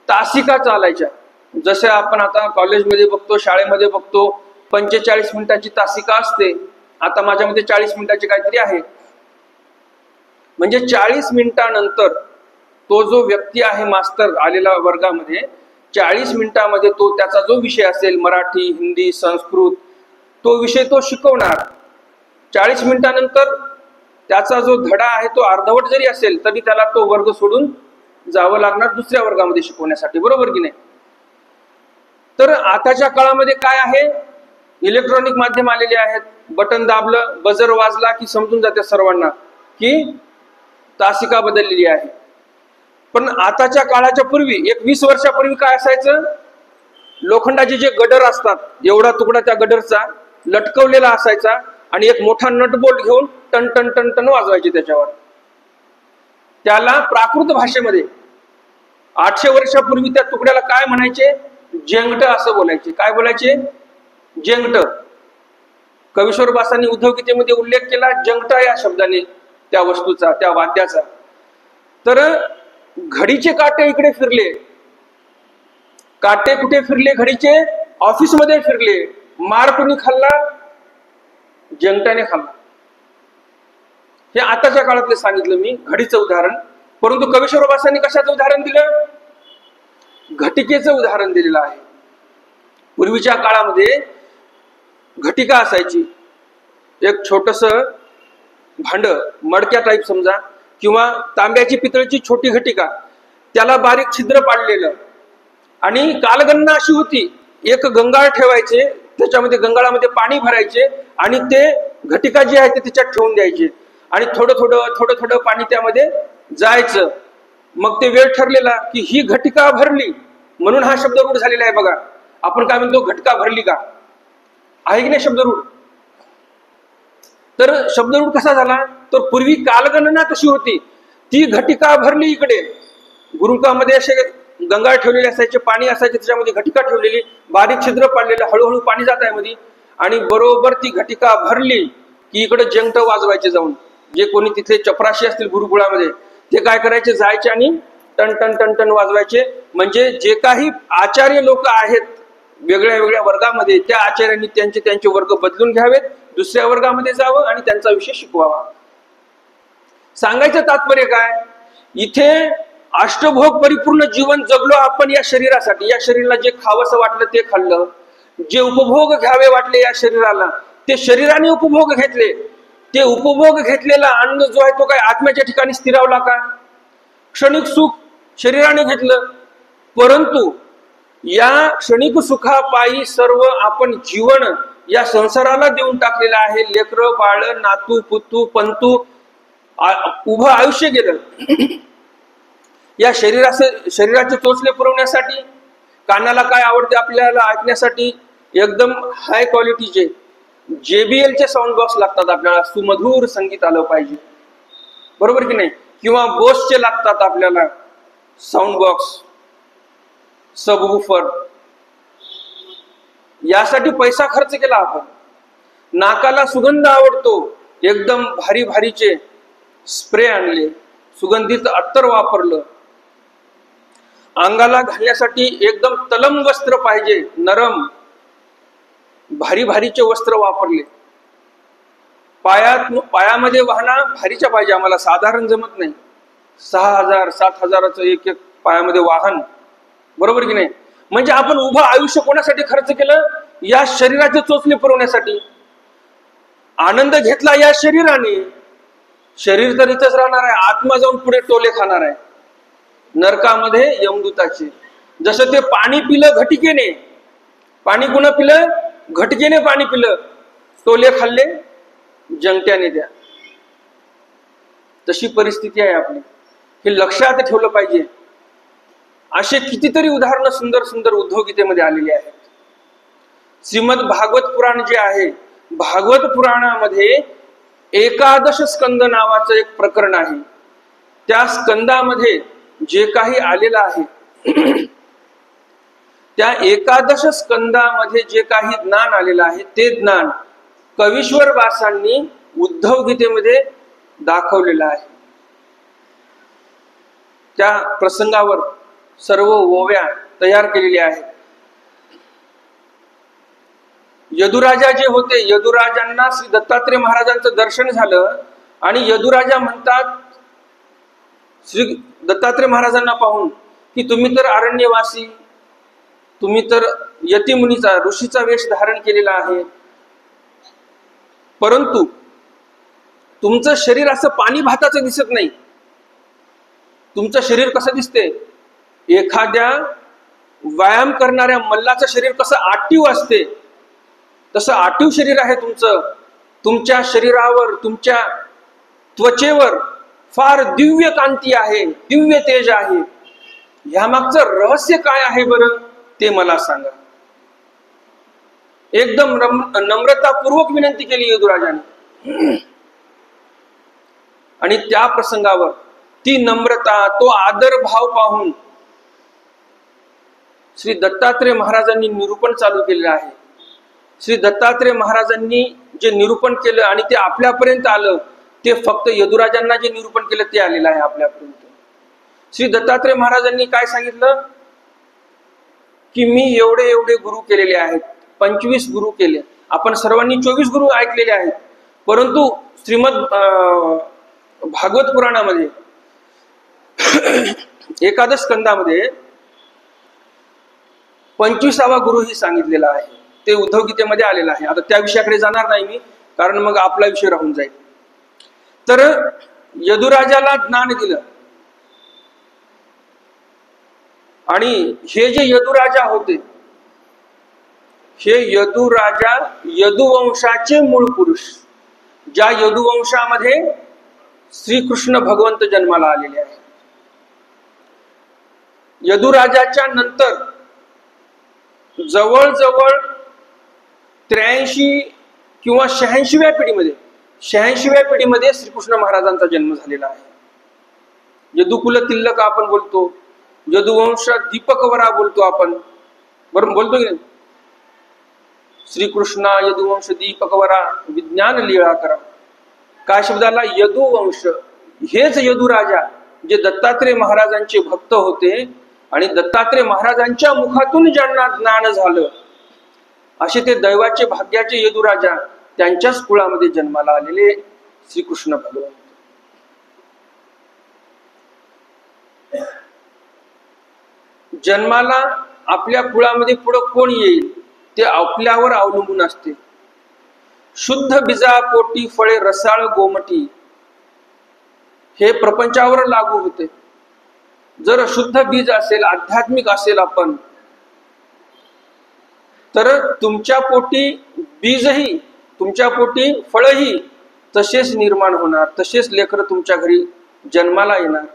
तासिका चालायच्या. जसे आपण आता कॉलेजमध्ये बघतो, शाळेमध्ये बघतो, 45 मिनिटाची तासिका असते. आता माझ्यामध्ये 40 मिनिटाची काहीतरी आहे. म्हणजे 40 मिनिटानंतर तो जो व्यक्ती आहे, मास्तर आलेला वर्गामध्ये, 40 मिनिटामध्ये तो त्याचा जो विषय असेल, मराठी, हिंदी, संस्कृत, तो विषय तो शिकवणार. 40 मिनिटानंतर त्याचा जो धडा आहे तो अर्धवट जरी असेल तरी त्याला तो वर्ग सोडून जावं लागणार दुसऱ्या वर्गामध्ये शिकवण्यासाठी. बरोबर की नाही? तर आताच्या काळामध्ये काय आहे? इलेक्ट्रॉनिक माध्यम आलेले आहेत. बटन दाबलं, बजर वाजला की समजून जाते सर्वांना की तासिका बदललेली आहे. पण आताच्या काळाच्या पूर्वी, एक 20 वर्षापूर्वी काय असायचं? लोखंडाचे जे गडर असतात, एवढा तुकडा त्या गडरचा लटकवलेला असायचा आणि एक मोठा नटबोल्ट घेऊन टन टन टन टन वाजवायचे त्याच्यावर. त्याला प्राकृत भाषेमध्ये 800 वर्षापूर्वी त्या तुकड्याला काय म्हणायचे? जेंगट असं बोलायचे. काय बोलायचे? जेंगट. कवीश्वर वासांनी उद्धव गीतेमध्ये उल्लेख केला जंगटा या शब्दाने त्या वस्तूचा, त्या वाद्याचा. तर घडीचे काटे इकडे फिरले. काटे कुठे फिरले? घडीचे ऑफिसमध्ये फिरले. मार कोणी खाल्ला? जंगटाने खाल्ला. हे आताच्या काळातले सांगितलं मी, घडीचं उदाहरण. परंतु कवीश्वर वासांनी कशाचं उदाहरण दिलं? घटिकेचं उदाहरण दिलेलं आहे. पूर्वीच्या काळामध्ये घटिका असायची. एक छोटस भांड, मडक्या टाईप समजा, किंवा तांब्याची पितळची छोटी घटिका, त्याला बारीक छिद्र पाडलेलं. आणि कालगणना अशी होती, एक गंगाळ ठेवायचे, त्याच्यामध्ये गंगाळामध्ये पाणी भरायचे आणि ते घटिका जी आहे ते त्याच्यात ठेवून द्यायचे आणि थोडं थोडं पाणी त्यामध्ये जायचं. मग ते वेळ ठरलेला की ही घटिका भरली, म्हणून हा शब्द रूढ झालेला आहे. बघा, आपण काय म्हणतो? घटिका भरली का? आहे की नाही शब्द रूढ? तर शब्द रूढ कसा झाला? तर पूर्वी कालगणना कशी होती? ती घटिका भरली, इकडे गुरुकामध्ये असे गंगाळ ठेवलेले असायचे, पाणी असायचे, त्याच्यामध्ये घटिका ठेवलेली, बारीक छिद्र पाडलेलं, हळूहळू पाणी जात आहे मध्ये, आणि बरोबर ती घटिका भरली की इकडे जंगट वाजवायचे जाऊन. जे कोणी तिथे चपराशी असतील गुरुकुळामध्ये, ते काय करायचे? जायचे आणि टन टन टन टन वाजवायचे. म्हणजे जे काही आचार्य लोक आहेत वेगळ्या वेगळ्या वर्गामध्ये, त्या आचार्यांनी त्यांचे वर्ग बदलून घ्यावेत, दुसऱ्या वर्गामध्ये जावं आणि त्यांचा विषय शिकवावा. सांगायचं तात्पर्य काय? इथे अष्टभोग परिपूर्ण जीवन जगलो आपण या शरीरासाठी. या शरीराला जे खावंसं वाटलं ते खाल्लं, जे उपभोग घ्यावे वाटले या शरीराला ते शरीराने उपभोग घेतले. ते उपभोग घेतलेला अन्न जो आहे तो काय आत्म्याच्या ठिकाणी स्थिरावला का? क्षणिक सुख शरीराने घेतलं, परंतु या क्षणिक सुखापायी सर्व आपण जीवन या संसाराला देऊन टाकलेलं आहे. लेकरं, बाळ, नातू, पुतू, पंतू, उभं आयुष्य गेलं या शरीराचे चोचले पुरवण्यासाठी. कानाला काय आवडते आपल्याला ऐकण्यासाठी? एकदम हाय क्वालिटीचे JBL चे साऊंड बॉक्स लागतात आपल्याला, सुमधुर संगीत आलं पाहिजे. बरोबर की नाही? किंवा बोसचे लागतात आपल्याला साऊंड बॉक्स, सबवूफर. यासाठी पैसा खर्च केला आपण. नाकाला सुगंध आवडतो, एकदम भारी भारीचे स्प्रे आणले, सुगंधित अत्तर वापरलं, अंगाला घालण्यासाठी एकदम तलम वस्त्र पाहिजे, नरम भारी भारीचे वस्त्र वापरले, पायामध्ये वाहना भारीच्या पाहिजे, आम्हाला साधारण जमत नाही, 6,000 7,000चं एक एक पायामध्ये वाहन, बरोबर की नाही? म्हणजे आपण उभं आयुष्य कोणासाठी खर्च केलं? या शरीराचे चोचले पुरवण्यासाठी. आनंद घेतला या शरीराने, शरीर तर इथंच राहणार आहे, आत्मा जाऊन पुढे टोले खाणार आहे नरकामध्ये यमदूताचे. जसं ते पाणी पिलं घटिकेने, पाणी कुणा पिलं? घटकेने पाणी पिलं, टोले खाल्ले जंगट्याने द्या. तशी परिस्थिती आहे आपली, हे लक्षात ठेवलं पाहिजे. असे कितीतरी उदाहरणं सुंदर सुंदर उद्धव गीतेमध्ये आलेली आहेत. श्रीमद भागवत पुराण जे आहे, भागवत पुराणामध्ये एकादश स्कंद नावाचं एक प्रकरण आहे. त्या स्कंदामध्ये जे काही आलेलं आहे, त्या एकादश स्कंदामध्ये जे काही ज्ञान आलेलं आहे, ते ज्ञान कवीश्वर व्यासांनी उद्धव गीतेमध्ये दाखवलेलं आहे. त्या प्रसंगावर सर्व ओव्या तयार केलेल्या आहेत. यदुराजा जे होते, यदुराजांना श्री दत्तात्रय महाराजांचं दर्शन झालं आणि यदुराजा म्हणतात श्री दत्तात्रय महाराजांना पाहून की तुम्ही तर अरण्यवासी, तुम्ही तर यतिमुनीचा ऋषीचा वेश धारण केलेला आहे, परंतु तुमचं शरीर असं पाणी भाताचं दिसत नाही. तुमचं शरीर कसं दिसते? एखाद्या व्यायाम करणाऱ्या मल्लाचं शरीर कसं आटीव असते, तसं आटीव शरीर आहे तुमचं. तुमच्या शरीरावर, तुमच्या त्वचेवर फार दिव्य कांती आहे, दिव्य तेज आहे. ह्यामागचं रहस्य काय आहे बरं, ते मला सांगा. एकदम नम्रतापूर्वक विनंती केली यदुराजाने. आणि त्या प्रसंगावर ती नम्रता, तो आदर भाव पाहून श्री दत्तात्रय महाराजांनी निरूपण चालू केलेलं आहे. श्री दत्तात्रय महाराजांनी जे निरूपण केलं आणि ते आपल्यापर्यंत आलं, ते फक्त यदुराजांना जे निरूपण केलं ते आलेलं आहे आपल्यापर्यंत. श्री दत्तात्रय महाराजांनी काय सांगितलं की मी एवढे एवढे गुरु केलेले आहेत, 25 गुरु केले. आपण सर्वांनी 24 गुरु ऐकलेले आहेत, परंतु श्रीमद भागवत पुराणामध्ये एकादश स्कंदामध्ये 25वा गुरुही सांगितलेला आहे. ते उद्धव गीतेमध्ये आलेलं आहे. आता त्या विषयाकडे जाणार नाही मी, कारण मग आपला विषय राहून जाईल. तर यदुराजाला ज्ञान दिलं आणि हे जे यदुराजा होते, हे यदुराजा यदुवंशाचे मूळ पुरुष, ज्या यदुवंशामध्ये श्रीकृष्ण भगवंत जन्माला आलेले आहेत. यदुराजाच्या नंतर जवळजवळ 83 किंवा 86व्या पिढीमध्ये श्रीकृष्ण महाराजांचा जन्म झालेला आहे. यदुकुल तिलक आपण बोलतो, यदुवंश दीपकवरा बोलतो आपण, बरोबर बोलतो की नाही? श्रीकृष्णा यदुवंश दीपकवरा विज्ञान लीळा करा. काय शब्दाला? यदुवंश. हेच यदुराजा जे दत्तात्रय महाराजांचे भक्त होते आणि दत्तात्रय महाराजांच्या मुखातून ज्यांना ज्ञान झालं, असे ते दैवाचे भाग्याचे यदुराजा, त्यांच्याच कुळामध्ये जन्माला आलेले श्रीकृष्ण भगवान. जन्माला आपल्या कुळामध्ये पुढं कोण येईल ते आपल्यावर अवलंबून असते. शुद्ध बीजापोटी फळे रसाळ गोमटी, हे प्रपंचावर लागू होते. जर शुद्ध बीज असेल, आध्यात्मिक असेल आपण, तर तुमच्या पोटी बीजही, तुमच्या पोटी फळही तसेच निर्माण होणार, तसेच लेकरं तुमच्या घरी जन्माला येणार.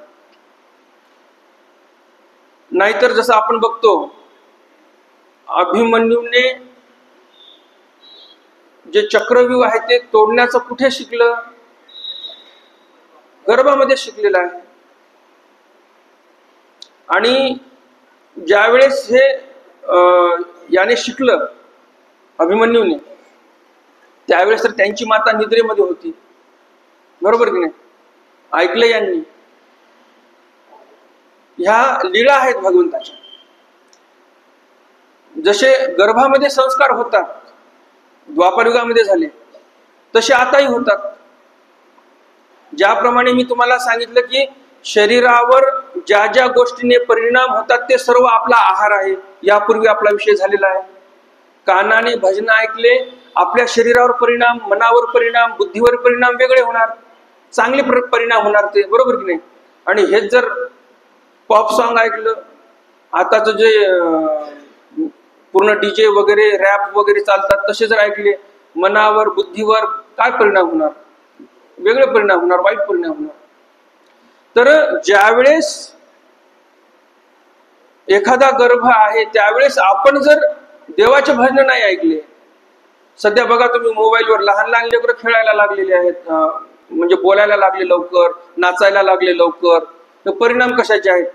नाहीतर जसं आपण बघतो, अभिमन्यूने जे चक्रव्यूह आहे ते तोडण्याचं कुठे शिकलं? गर्भामध्ये शिकलेलं आहे. आणि ज्यावेळेस हे याने शिकलं अभिमन्यूने, त्यावेळेस तर त्यांची माता निद्रेमध्ये होती. बरोबर की नाही? ऐकलं यांनी. ह्या लीळा आहेत भगवंताच्या. जसे गर्भामध्ये संस्कार होतात, द्वापरयुगामध्ये झाले, तसे आताही होतात. ज्याप्रमाणे मी तुम्हाला सांगितलं की शरीरावर ज्या ज्या गोष्टीने परिणाम होतात ते सर्व आपला आहार आहे, यापूर्वी आपला विषय झालेला आहे. कानाने भजन ऐकले, आपल्या शरीरावर परिणाम, मनावर परिणाम, बुद्धीवर परिणाम वेगळे होणार, चांगले परिणाम होणार ते, बरोबर की नाही? आणि हेच जर पॉप सॉन्ग ऐकलं, आताच जे पूर्ण डीजे वगैरे रॅप वगैरे चालतात तसे जर ऐकले, मनावर बुद्धीवर काय परिणाम होणार? वेगळे परिणाम होणार, वाईट परिणाम होणार. तर ज्यावेळेस एखादा गर्भ आहे त्यावेळेस आपण जर देवाचे भजन नाही ऐकले, सध्या बघा तुम्ही मोबाईलवर लहान लहान लेकरं खेळायला लागलेले आहेत, म्हणजे बोलायला लागले लवकर, नाचायला लागले लवकर, तर परिणाम कशाचे आहेत?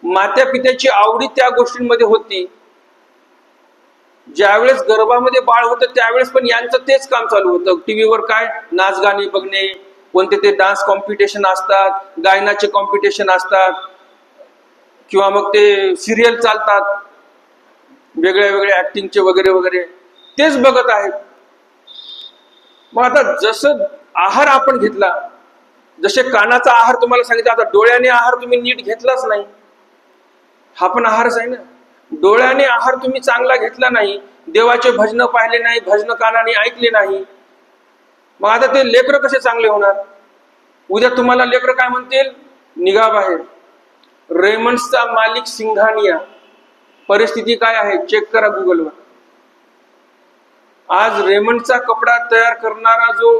मात्या पित्याची आवडी त्या गोष्टींमध्ये होती. ज्यावेळेस गर्भामध्ये बाळ होतं त्यावेळेस पण यांचं तेच काम चालू होतं. टीव्हीवर काय नाच गाणी बघणे, कोणते ते डान्स कॉम्पिटिशन असतात, गायनाचे कॉम्पिटिशन असतात, किंवा मग ते सिरियल चालतात वेगळ्या वेगळ्या ऍक्टिंगचे वगैरे वगैरे, तेच बघत आहेत. मग आता जसं आहार आपण घेतला, जसे कानाचा आहार तुम्हाला सांगितलं, आता डोळ्याने आहार तुम्ही नीट घेतलाच नाही, हा पण आहारच आहे ना. डोळ्याने आहार तुम्ही चांगला घेतला नाही, देवाचे भजन पाहिले नाही, भजन कानाने ऐकले नाही, मग आता ते लेकरं कसे चांगले होणार? उद्या तुम्हाला लेकरं काय म्हणतील? निघा बाहेर. रेमंड्सचा मालिक सिंघानिया, परिस्थिती काय आहे चेक करा गुगलवर. आज रेमंडचा कपडा तयार करणारा जो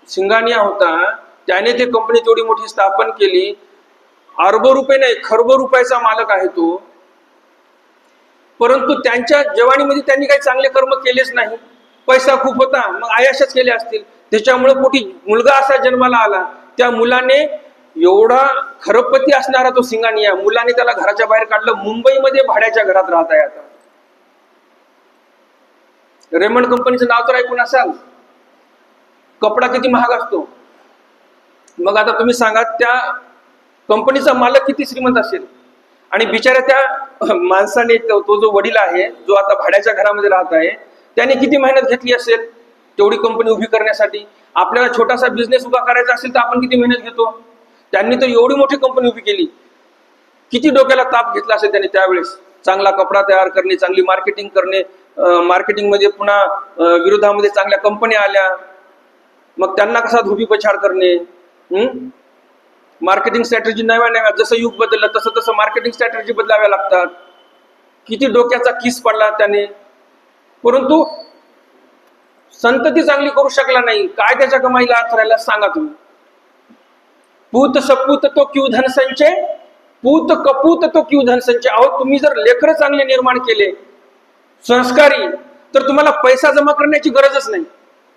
सिंघानिया होता, त्याने ते कंपनी तेवढी मोठी स्थापन केली, अरबो रुपये नाही खरबो रुपयाचा मालक आहे तो. परंतु त्यांच्या जवानीमध्ये त्यांनी काही चांगले कर्म केलेच नाही. पैसा खूप होता, मग आयाशच केले असतील, त्याच्यामुळे पोटी मुलगा असा जन्माला आला. त्या मुलाने एवढा खरबपती असणारा तो सिंघानिया, मुलाने त्याला घराच्या बाहेर काढलं, मुंबईमध्ये भाड्याच्या घरात राहत आहे आता. रेमंड कंपनीचं नाव तर ऐकून असाल. कपडा किती महाग असतो. मग आता तुम्ही सांगा त्या कंपनीचा मालक किती श्रीमंत असेल. आणि बिचाऱ्या त्या माणसाने, तो जो वडील आहे जो आता भाड्याच्या घरामध्ये राहत आहे, त्याने किती मेहनत घेतली असेल तेवढी कंपनी उभी करण्यासाठी. आपल्याला छोटासा बिझनेस उभा करायचा असेल तर आपण किती मेहनत घेतो. त्यांनी तर एवढी मोठी कंपनी उभी केली, किती डोक्याला ताप घेतला असेल त्यांनी त्यावेळेस. चांगला कपडा तयार करणे, चांगली मार्केटिंग करणे, मार्केटिंग मध्ये पुन्हा विरोधामध्ये चांगल्या कंपन्या आल्या, मग त्यांना कसा धोबीपछाड करणे. मार्केटिंग स्ट्रॅटेजी नव्या नव्या, जसं युग बदललं तसं तसं मार्केटिंग स्ट्रॅटेजी बदलाव्या लागतात. किती डोक्याचा किस पडला त्याने, परंतु संतती चांगली करू शकला नाही. काय त्याच्या कमाईला अर्थ राहिला सांगा तुम्ही. पूत सपूत तो क्यू धन संचय, पूत कपूत तो क्यू धन संचय. अहो तुम्ही जर लेकरं चांगले निर्माण केले, संस्कारी, तर तुम्हाला पैसा जमा करण्याची गरजच नाही.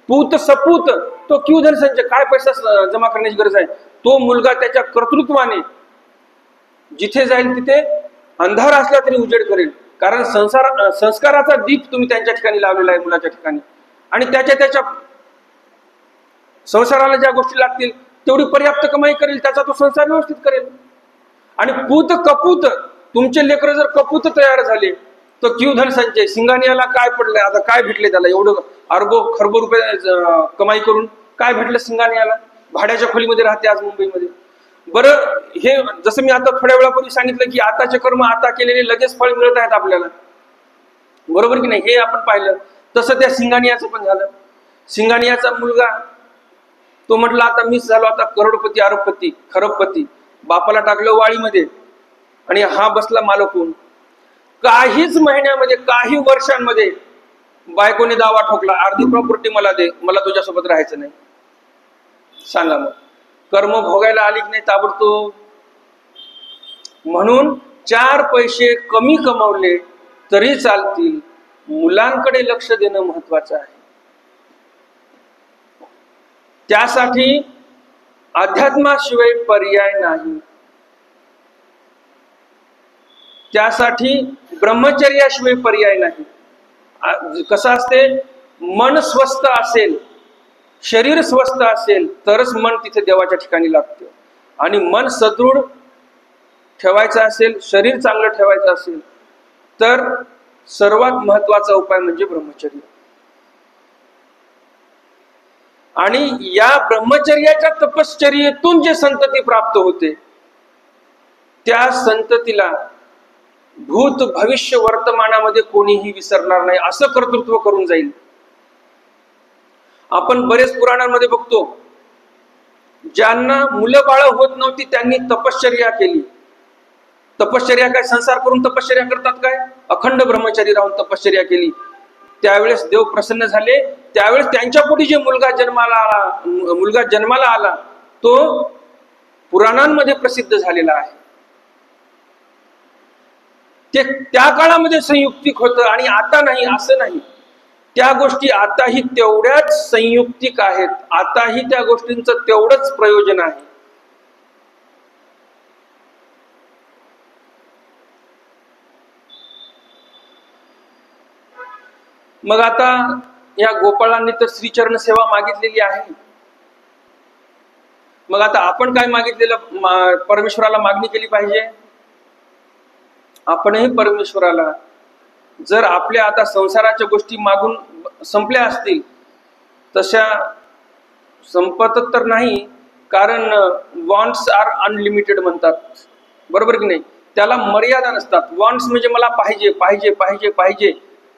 पूत सपूत तो क्यू धन संचय, काय पैसा जमा करण्याची गरज आहे? तो मुलगा त्याच्या कर्तृत्वाने जिथे जाईल तिथे अंधार असला तरी उजेड करेल. कारण संस्काराचा दीप तुम्ही त्यांच्या ठिकाणी लावलेला आहे मुलाच्या ठिकाणी. आणि त्याच्या संसाराला ज्या गोष्टी लागतील तेवढी पर्याप्त कमाई करेल, त्याचा तो संसार व्यवस्थित करेल. आणि पूत कपूत, तुमचे लेकर जर कपूत तयार झाले तर क्यू धन संचय. सिंघानियाला काय पडलंय आता, काय भेटले त्याला? एवढं अरबो खरबो रुपये कमाई करून काय भेटलं सिंघानियाला? भाड्याच्या खोलीमध्ये राहते आज मुंबईमध्ये. बरं, हे जसं मी आता थोड्या वेळापूर्वी सांगितलं की आताचे कर्म आता केलेले लगेच फळ मिळत आहेत आपल्याला, बरोबर की नाही? हे आपण पाहिलं. तसं त्या सिंघानियाचं पण झालं. सिंघानियाचा मुलगा तो म्हटला आता मीच झालो आता करोडपती, अरबपती, खरबपती. बापाला टाकलं वाळीमध्ये आणि हा बसला मालक होऊन. काहीच महिन्यामध्ये, काही वर्षांमध्ये बायकोने दावा ठोकला, अर्धी प्रॉपर्टी मला दे, मला तुझ्यासोबत राहायचं नाही. सांगा मग, कर्म भोगायला आली की नाही ताबडतोब. म्हणून 4 पैसे कमी कमावले तरी चालतील, मुलांकडे लक्ष देणं महत्वाचं आहे. त्यासाठी अध्यात्माशिवाय पर्याय नाही. त्यासाठी ब्रह्मचर्याशिवाय पर्याय नाही. कसं असते, मन स्वस्थ असेल शरीर स्वस्थ असेल तरच मन तिथे देवाच्या ठिकाणी लागते. आणि मन सदृढ ठेवायचं असेल, शरीर चांगलं ठेवायचं असेल तर सर्वात महत्वाचा उपाय म्हणजे ब्रह्मचर्य. आणि या ब्रह्मचर्याच्या तपश्चर्येतून जे संतती प्राप्त होते त्या संततीला भूत भविष्य वर्तमानामध्ये कोणीही विसरणार नाही, असं कर्तृत्व करून जाईल. आपण बरेच पुराणांमध्ये बघतो, ज्यांना मुलं बाळ होत नव्हती त्यांनी तपश्चर्या केली. तपश्चर्या काय, संसार करून तपश्चर्या करतात काय? अखंड ब्रह्मचारी राहून तपश्चर्या केली. त्यावेळेस देव प्रसन्न झाले. त्यावेळेस त्यांच्या पोटी जे मुलगा जन्माला आला तो पुराणांमध्ये प्रसिद्ध झालेला आहे. ते त्या काळामध्ये संयुक्तिक होतं आणि आता नाही असं नाही. त्या गोष्टी आताही तेवढ्याच संयुक्तिक आहेत, आताही त्या गोष्टींचं तेवढंच प्रयोजन आहे. मग आता या गोपाळांनी तर श्रीचरण सेवा मागितलेली आहे. मग आता आपण काय मागितलेलं, परमेश्वराला मागणी केली पाहिजे. आपणही परमेश्वराला जर आपल्या आता संसाराच्या गोष्टी मागून संपल्या असतील, तशा संपत तर नाही, कारण वॉन्ट्स आर अनलिमिटेड म्हणतात, बरोबर की नाही. त्याला मर्यादा नसतात. वॉन्ट्स म्हणजे मला पाहिजे पाहिजे पाहिजे पाहिजे,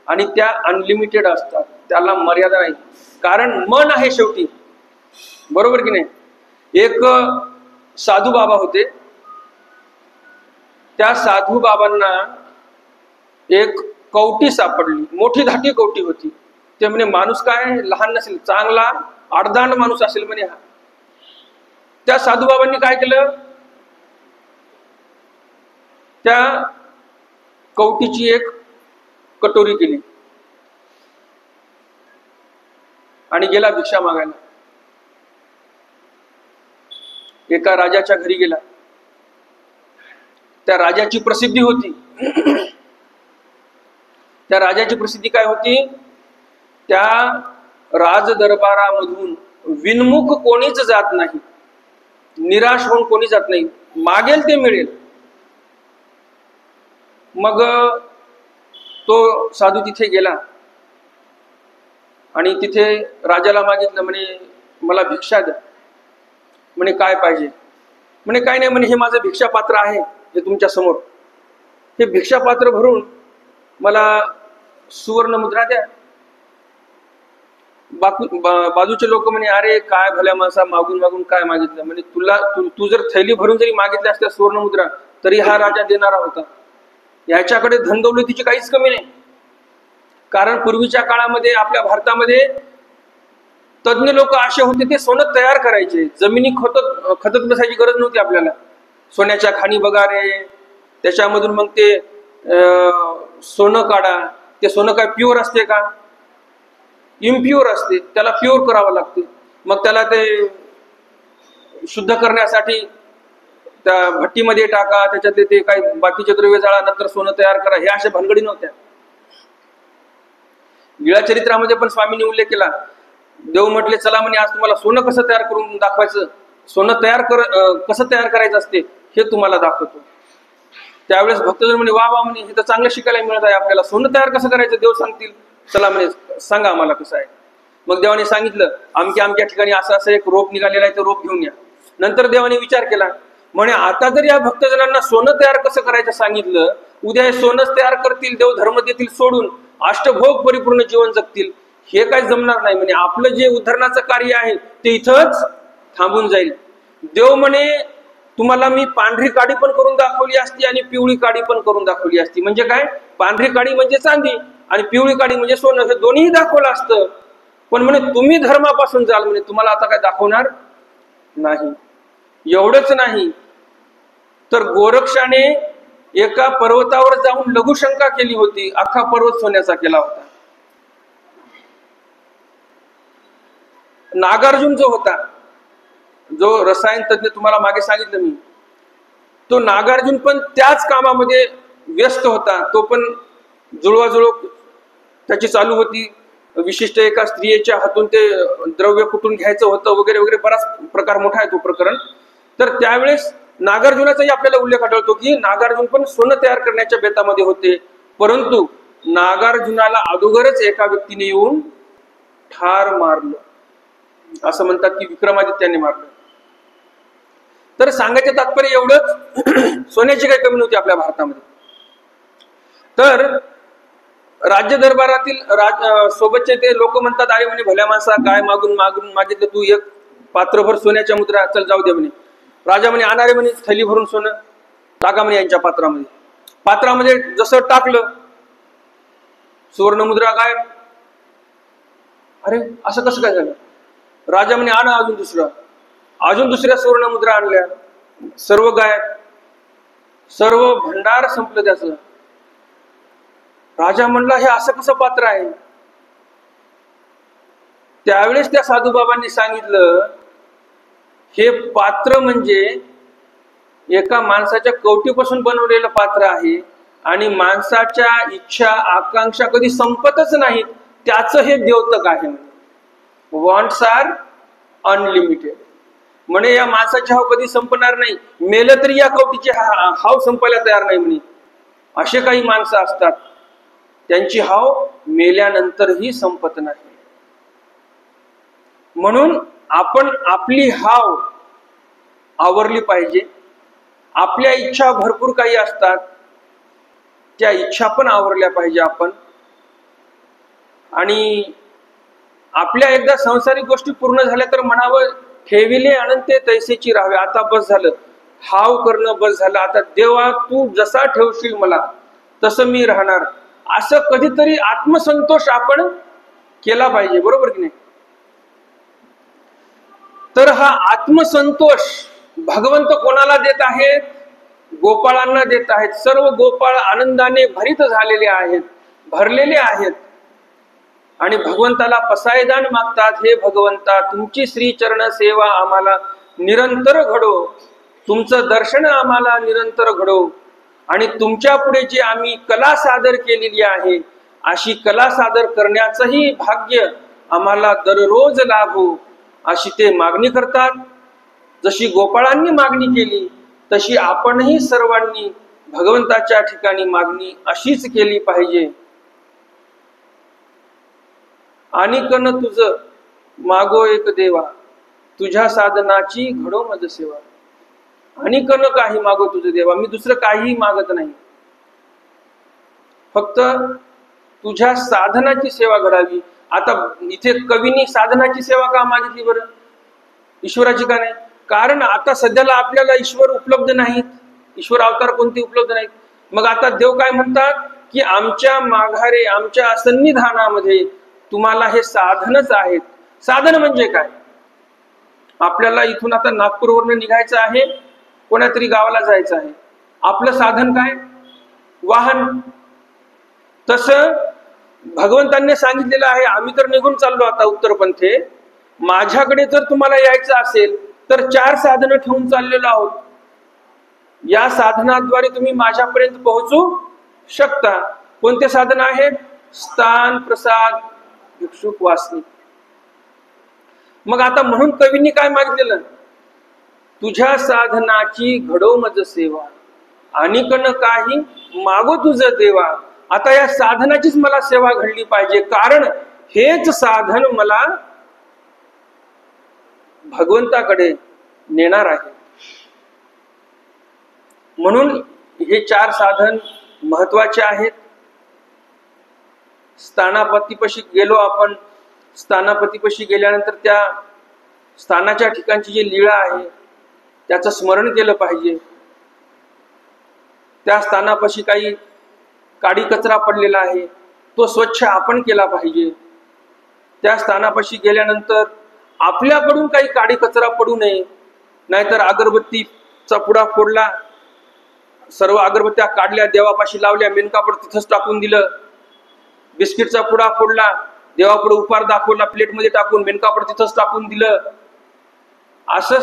आणि त्या अनलिमिटेड असतात, त्याला मर्यादा नाही. कारण मन आहे शेवटी, बरोबर की नाही. एक साधू बाबा होते. त्या साधू बाबांना एक कवटी सापडली, मोठी धाटी कवटी होती. ते म्हणे माणूस काय लहान नसेल, चांगला आडदांड माणूस असेल म्हणे हा. त्या साधू बाबांनी काय केलं, त्या कवटीची एक कटोरी केली आणि गेला भिक्षा मागायला. एका राजाच्या घरी गेला. त्या राजाची प्रसिद्धी होती. त्या राजाची प्रसिद्धी काय होती, त्या राज दरबारामधून विनमुख कोणीच जात नाही, निराश होऊन कोणी जात नाही, मागेल ते मिळेल. मग तो साधू तिथे गेला आणि तिथे राजाला मागितलं, म्हणे मला भिक्षा द्या. म्हणे काय पाहिजे. म्हणे काय नाही, म्हणे हे माझं भिक्षापात्र आहे, हे तुमच्या समोर, हे भिक्षापात्र भरून मला सुवर्ण मुद्रा द्या. बाजूचे लोक म्हणे अरे काय भल्या माणसा, मागून मागून काय मागितलं. म्हणे तू जर थैली भरून जरी मागितल्या असत्या सुवर्ण मुद्रा तरी हा राजा देणारा होता. याच्याकडे धनदौलतीची काहीच कमी नाही. कारण पूर्वीच्या काळामध्ये आपल्या भारतामध्ये तज्ञ लोक असे होते, ते सोनं तयार करायचे. जमिनी खतत बसायची गरज नव्हती आपल्याला. सोन्याच्या खाणी बगारे, त्याच्यामधून मग ते सोनं काढा. ते सोनं काय प्युअर असते का? इम्प्युअर असते. त्याला प्युअर करावं लागते. मग त्याला ते शुद्ध करण्यासाठी त्या भट्टीमध्ये टाका, त्याच्यातले ते काही बाकीचे द्रव्य जाळा, नंतर सोनं तयार करा. हे अशा भानगडी नव्हत्या. लीळा चरित्रामध्ये पण स्वामींनी उल्लेख केला. देव म्हटले चला म्हणे आज तुम्हाला सोनं कसं तयार करून दाखवायचं, सोनं कसं तयार करायचं असते हे तुम्हाला दाखवतो. त्यावेळेस भक्तजन म्हणे वा वा म्हणे, हे तर चांगलं शिकायला मिळत आहे आपल्याला. सोनं तयार कसं करायचं देव सांगतील, चला म्हणे सांगा आम्हाला कसं आहे. मग देवाने सांगितलं आमच्या ठिकाणी असं असं एक रोप निघालेला आहे, ते रोप घेऊन या. नंतर देवाने विचार केला, म्हणे आता जर या भक्तजनांना सोनं तयार कसं करायचं सांगितलं, उद्या हे सोनंच तयार करतील, देव धर्म देतील सोडून, अष्टभोग परिपूर्ण जीवन जगतील, हे काय जमणार नाही. म्हणे आपलं जे उद्धरणाचं कार्य आहे ते इथंच थांबून जाईल. देव म्हणे तुम्हाला मी पांढरी काडी पण करून दाखवली असती आणि पिवळी काडी पण करून दाखवली असती. म्हणजे काय, पांढरी काडी म्हणजे चांदी आणि पिवळी काडी म्हणजे सोनं, हे दोन्ही दाखवलं असतं. पण म्हणे तुम्ही धर्मापासून जाल, म्हणे तुम्हाला आता काय दाखवणार नाही. एवढंच नाही तर गोरक्षाने एका पर्वतावर जाऊन लघुशंका केली होती, अख्खा पर्वत सोन्याचा केला होता. नागार्जुन जो होता, जो रसायन तज्ञ तुम्हाला मागे सांगितलं मी, तो नागार्जुन पण त्याच कामामध्ये व्यस्त होता. तो पण जुळवाजुळव त्याची चालू होती. विशिष्ट एका स्त्रियेच्या हातून ते द्रव्य कुठून घ्यायचं होतं वगैरे वगैरे, बराच प्रकार मोठा आहे तो प्रकरण. तर त्यावेळेस नागार्जुनाचाही आपल्याला उल्लेख आढळतो की नागार्जुन पण सोनं तयार करण्याच्या बेतामध्ये होते, परंतु नागार्जुनाला अगोदरच एका व्यक्तीने येऊन ठार मारलं. असं म्हणतात की विक्रमादित्याने मारलं. तर सांगायचं तात्पर्य एवढंच, सोन्याची काही कमी नव्हती आपल्या भारतामध्ये. तर राज्य दरबारातील सोबतचे ते लोक म्हणतात, अरे म्हणे भल्या माणसा काय मागून मागून मागितलं तू, एक पात्रभर सोन्याच्या मुद्रा, चल जाऊ दे म्हणे. राजा म्हणे आणणारे म्हणे थैली भरून सोनं टाका म्हणे यांच्या पात्रामध्ये. पात्रामध्ये जसं टाकलं सुवर्ण मुद्रा गायब. अरे असं कसं काय झालं? राजा म्हणे आणा अजून दुसऱ्या सुवर्ण मुद्रा आणल्या, सर्व गायब, सर्व भंडार संपलं त्याचं. राजा म्हणला हे असं कसं पात्र आहे? त्यावेळेस त्या साधूबाबांनी सांगितलं, हे पात्र म्हणजे एका माणसाच्या कवटीपासून बनवलेलं पात्र आहे आणि माणसाच्या इच्छा आकांक्षा कधी संपतच नाहीत, त्याचं हे द्योतक आहे. Wants are unlimited. म्हणे या माणसाची हाव कधी संपणार नाही, मेलं तरी या कवटीची हाव संपायला तयार नाही म्हणे. असे काही माणसं असतात त्यांची हाव मेल्यानंतरही संपत नाही. म्हणून आपण आपली हाव आवरली पाहिजे. आपल्या इच्छा भरपूर काही असतात, त्या इच्छा पण आवरल्या पाहिजे आपण. आणि आपल्या एकदा संसारिक गोष्टी पूर्ण झाल्या तर म्हणावं, ठेविले अनंते तैसेची राहावे. आता बस झालं, हाव करणं बस झालं. आता देवा तू जसा ठेवशील मला तसं मी राहणार, असं कधीतरी आत्मसंतोष आपण केला पाहिजे, बरोबर की नाही? तर हा आत्मसंतोष भगवंत कोणाला देत आहेत? गोपाळांना देत आहेत. सर्व गोपाळ आनंदाने भरित झालेले आहेत, भरलेले आहेत आणि भगवंताला पसायदान मागतात. हे भगवंता तुमची श्री चरण सेवा आम्हाला निरंतर घडो, तुमचं दर्शन आम्हाला निरंतर घडो आणि तुमच्या पुढे जी आम्ही कला सादर केलेली आहे अशी कला सादर करण्याचंही भाग्य आम्हाला दररोज लाभो, अशी ते मागणी करतात. जशी गोपाळांनी मागणी केली तशी आपणही सर्वांनी भगवंताच्या ठिकाणी मागणी अशीच केली पाहिजे. आणि कन तुझ मागो एक देवा, तुझ्या साधनाची घडो मज सेवा. आणि कन काही मागो तुझं देवा, मी दुसरं काही मागत नाही, फक्त तुझ्या साधनाची सेवा घडावी. आता इथे कवींनी साधनाची सेवा का मागितली बरं, ईश्वराची का नाही? कारण आता सध्याला आपल्याला ईश्वर उपलब्ध नाहीत, ईश्वर अवतार कोणते उपलब्ध नाहीत. मग आता देव काय म्हणतात की आमच्या माघारे आमच्या सन्निधानामध्ये तुम्हाला हे साधनच आहेत. साधन म्हणजे काय? आपल्याला इथून आता नागपूरवरून निघायचं आहे, कोणातरी गावाला जायचं आहे, आपलं साधन काय? वाहन. तसं भगवंतांनी सांगितलेलं आहे, आम्ही तर निघून चाललो आता उत्तरपंथे, माझ्याकडे जर तुम्हाला यायचं असेल तर 4 साधनं ठेवून चाललेलो आहोत. या साधनाद्वारे तुम्ही माझ्यापर्यंत पोहोचू शकता. कोणते साधन आहेत? स्थान, प्रसाद, भिक्षुक, वासनिक. मग आता म्हणून कवींनी काय मागितलेलं? तुझ्या साधनाची घडो मज सेवा, आणि कन काही मागो तुझं देवा. आता या साधनाचीच मला सेवा घडली पाहिजे, कारण हेच साधन मला भगवंताकडे नेणार आहे. म्हणून हे 4 साधन महत्वाचे आहेत. स्थानापतीपाशी गेलो आपण, स्थानापतीपाशी गेल्यानंतर त्या स्थानाच्या ठिकाणची जी लीळा आहे त्याचं स्मरण केलं पाहिजे. त्या स्थानापाशी काही काडी कचरा पडलेला आहे, तो स्वच्छ आपण केला पाहिजे. त्या स्थानापाशी गेल्यानंतर आपल्याकडून काही काडी कचरा पडू नये. नाहीतर अगरबत्तीचा पुडा फोडला, सर्व अगरबत्त्या काढल्या, देवापाशी लावल्या, मेनकापड तिथंच टाकून दिलं. बिस्किटचा पुडा फोडला, देवापुढे उपहार दाखवला, प्लेटमध्ये टाकून, मेनकापड तिथंच टाकून दिलं. असं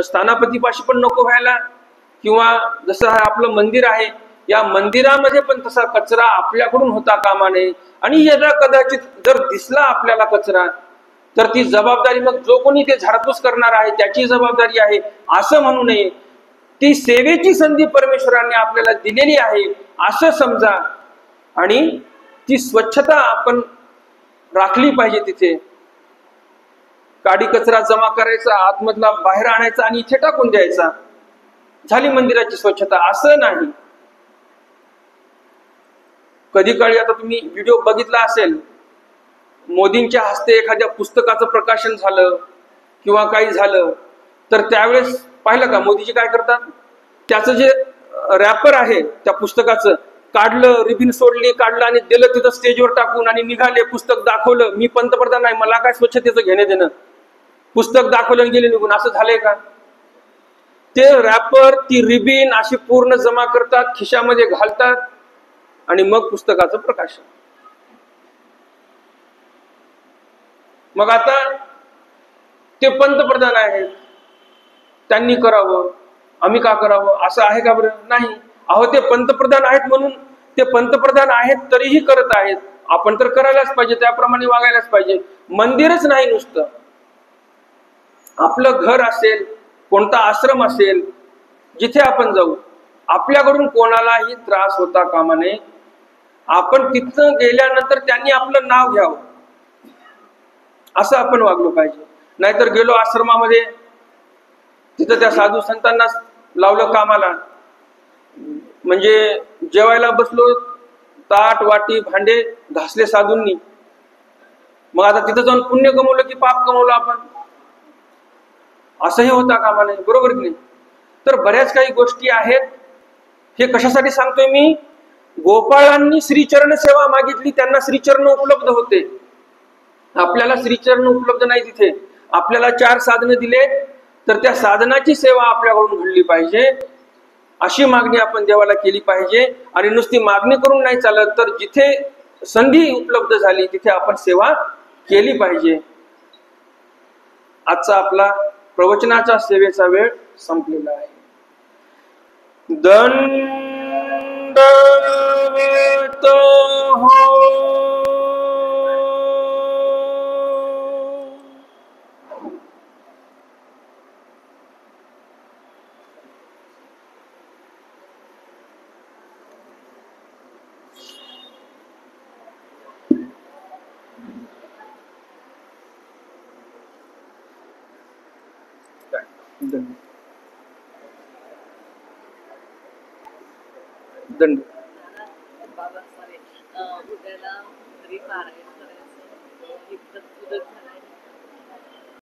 स्थानापतीपाशी पण नको व्हायला. किंवा जसं आपलं मंदिर आहे या मंदिरामध्ये पण तसा कचरा आपल्याकडून होता कामा नये. आणि याला कदाचित जर दिसला आपल्याला कचरा, तर ती जबाबदारी मग जो कोणी ते झाडपूस करणार आहे त्याची जबाबदारी आहे असं म्हणू नये. ती सेवेची संधी परमेश्वराने आपल्याला दिलेली आहे असं समजा. आणि ती स्वच्छता आपण राखली पाहिजे. तिथे काडी कचरा जमा करायचा, आतमधला बाहेर आणायचा आणि इथे टाकून द्यायचा, झाली मंदिराची स्वच्छता, असं नाही. कधी काळी आता तुम्ही व्हिडिओ बघितला असेल, मोदींच्या हस्ते एखाद्या पुस्तकाचं प्रकाशन झालं किंवा काही झालं, तर त्यावेळेस पाहिलं का मोदीजी काय करतात? त्याचं जे रॅपर आहे त्या पुस्तकाचं काढलं, रिबिन सोडली, काढलं आणि दिलं तिथं स्टेजवर टाकून आणि निघाले. पुस्तक दाखवलं, मी पंतप्रधान आहे, मला काय स्वच्छतेचं घेणे देणं, पुस्तक दाखवलं आणि गेले निघून. असं झालंय का? ते रॅपर, ती रिबिन अशी पूर्ण जमा करतात, खिशामध्ये घालतात आणि मग पुस्तकाचं प्रकाशन. मग आता ते पंतप्रधान आहेत, त्यांनी करावं, आम्ही का करावं असं आहे का बरं? नाही. अहो, ते पंतप्रधान आहेत म्हणून ते पंतप्रधान आहेत तरीही करत आहेत. आपण तर करायलाच पाहिजे, त्याप्रमाणे वागायलाच पाहिजे. मंदिरच नाही, नुसतं आपलं घर असेल, कोणता आश्रम असेल, जिथे आपण जाऊ, आपल्याकडून कोणालाही त्रास होता कामा नये. आपण तिथं गेल्यानंतर त्यांनी आपलं नाव घ्यावं असं आपण वागलो पाहिजे. नाहीतर गेलो आश्रमामध्ये, तिथं त्या साधू संतांना लावलं कामाला, म्हणजे जेवायला बसलो, ताट वाटी भांडे घासले साधूंनी, मग आता तिथं जाऊन पुण्य कमवलं की पाप कमवलं आपण? असंही होता कामा नये, बरोबर की नाही? तर बऱ्याच काही गोष्टी आहेत. हे कशासाठी सांगतोय मी? गोपाळांनी श्रीचरण सेवा मागितली, त्यांना श्रीचरण उपलब्ध होते, आपल्याला श्रीचरण उपलब्ध नाही. तिथे आपल्याला 4 साधनं दिले, तर त्या साधनाची सेवा आपल्याकडून घडली पाहिजे, अशी मागणी आपण देवाला केली पाहिजे. आणि नुसती मागणी करून नाही चालत, तर जिथे संधी उपलब्ध झाली तिथे आपण सेवा केली पाहिजे. आजचा आपला प्रवचनाचा सेवेचा वेळ संपलेला आहे. दंडवत हो. दंड. बाबा उद्याला घरी पारायण करायचं,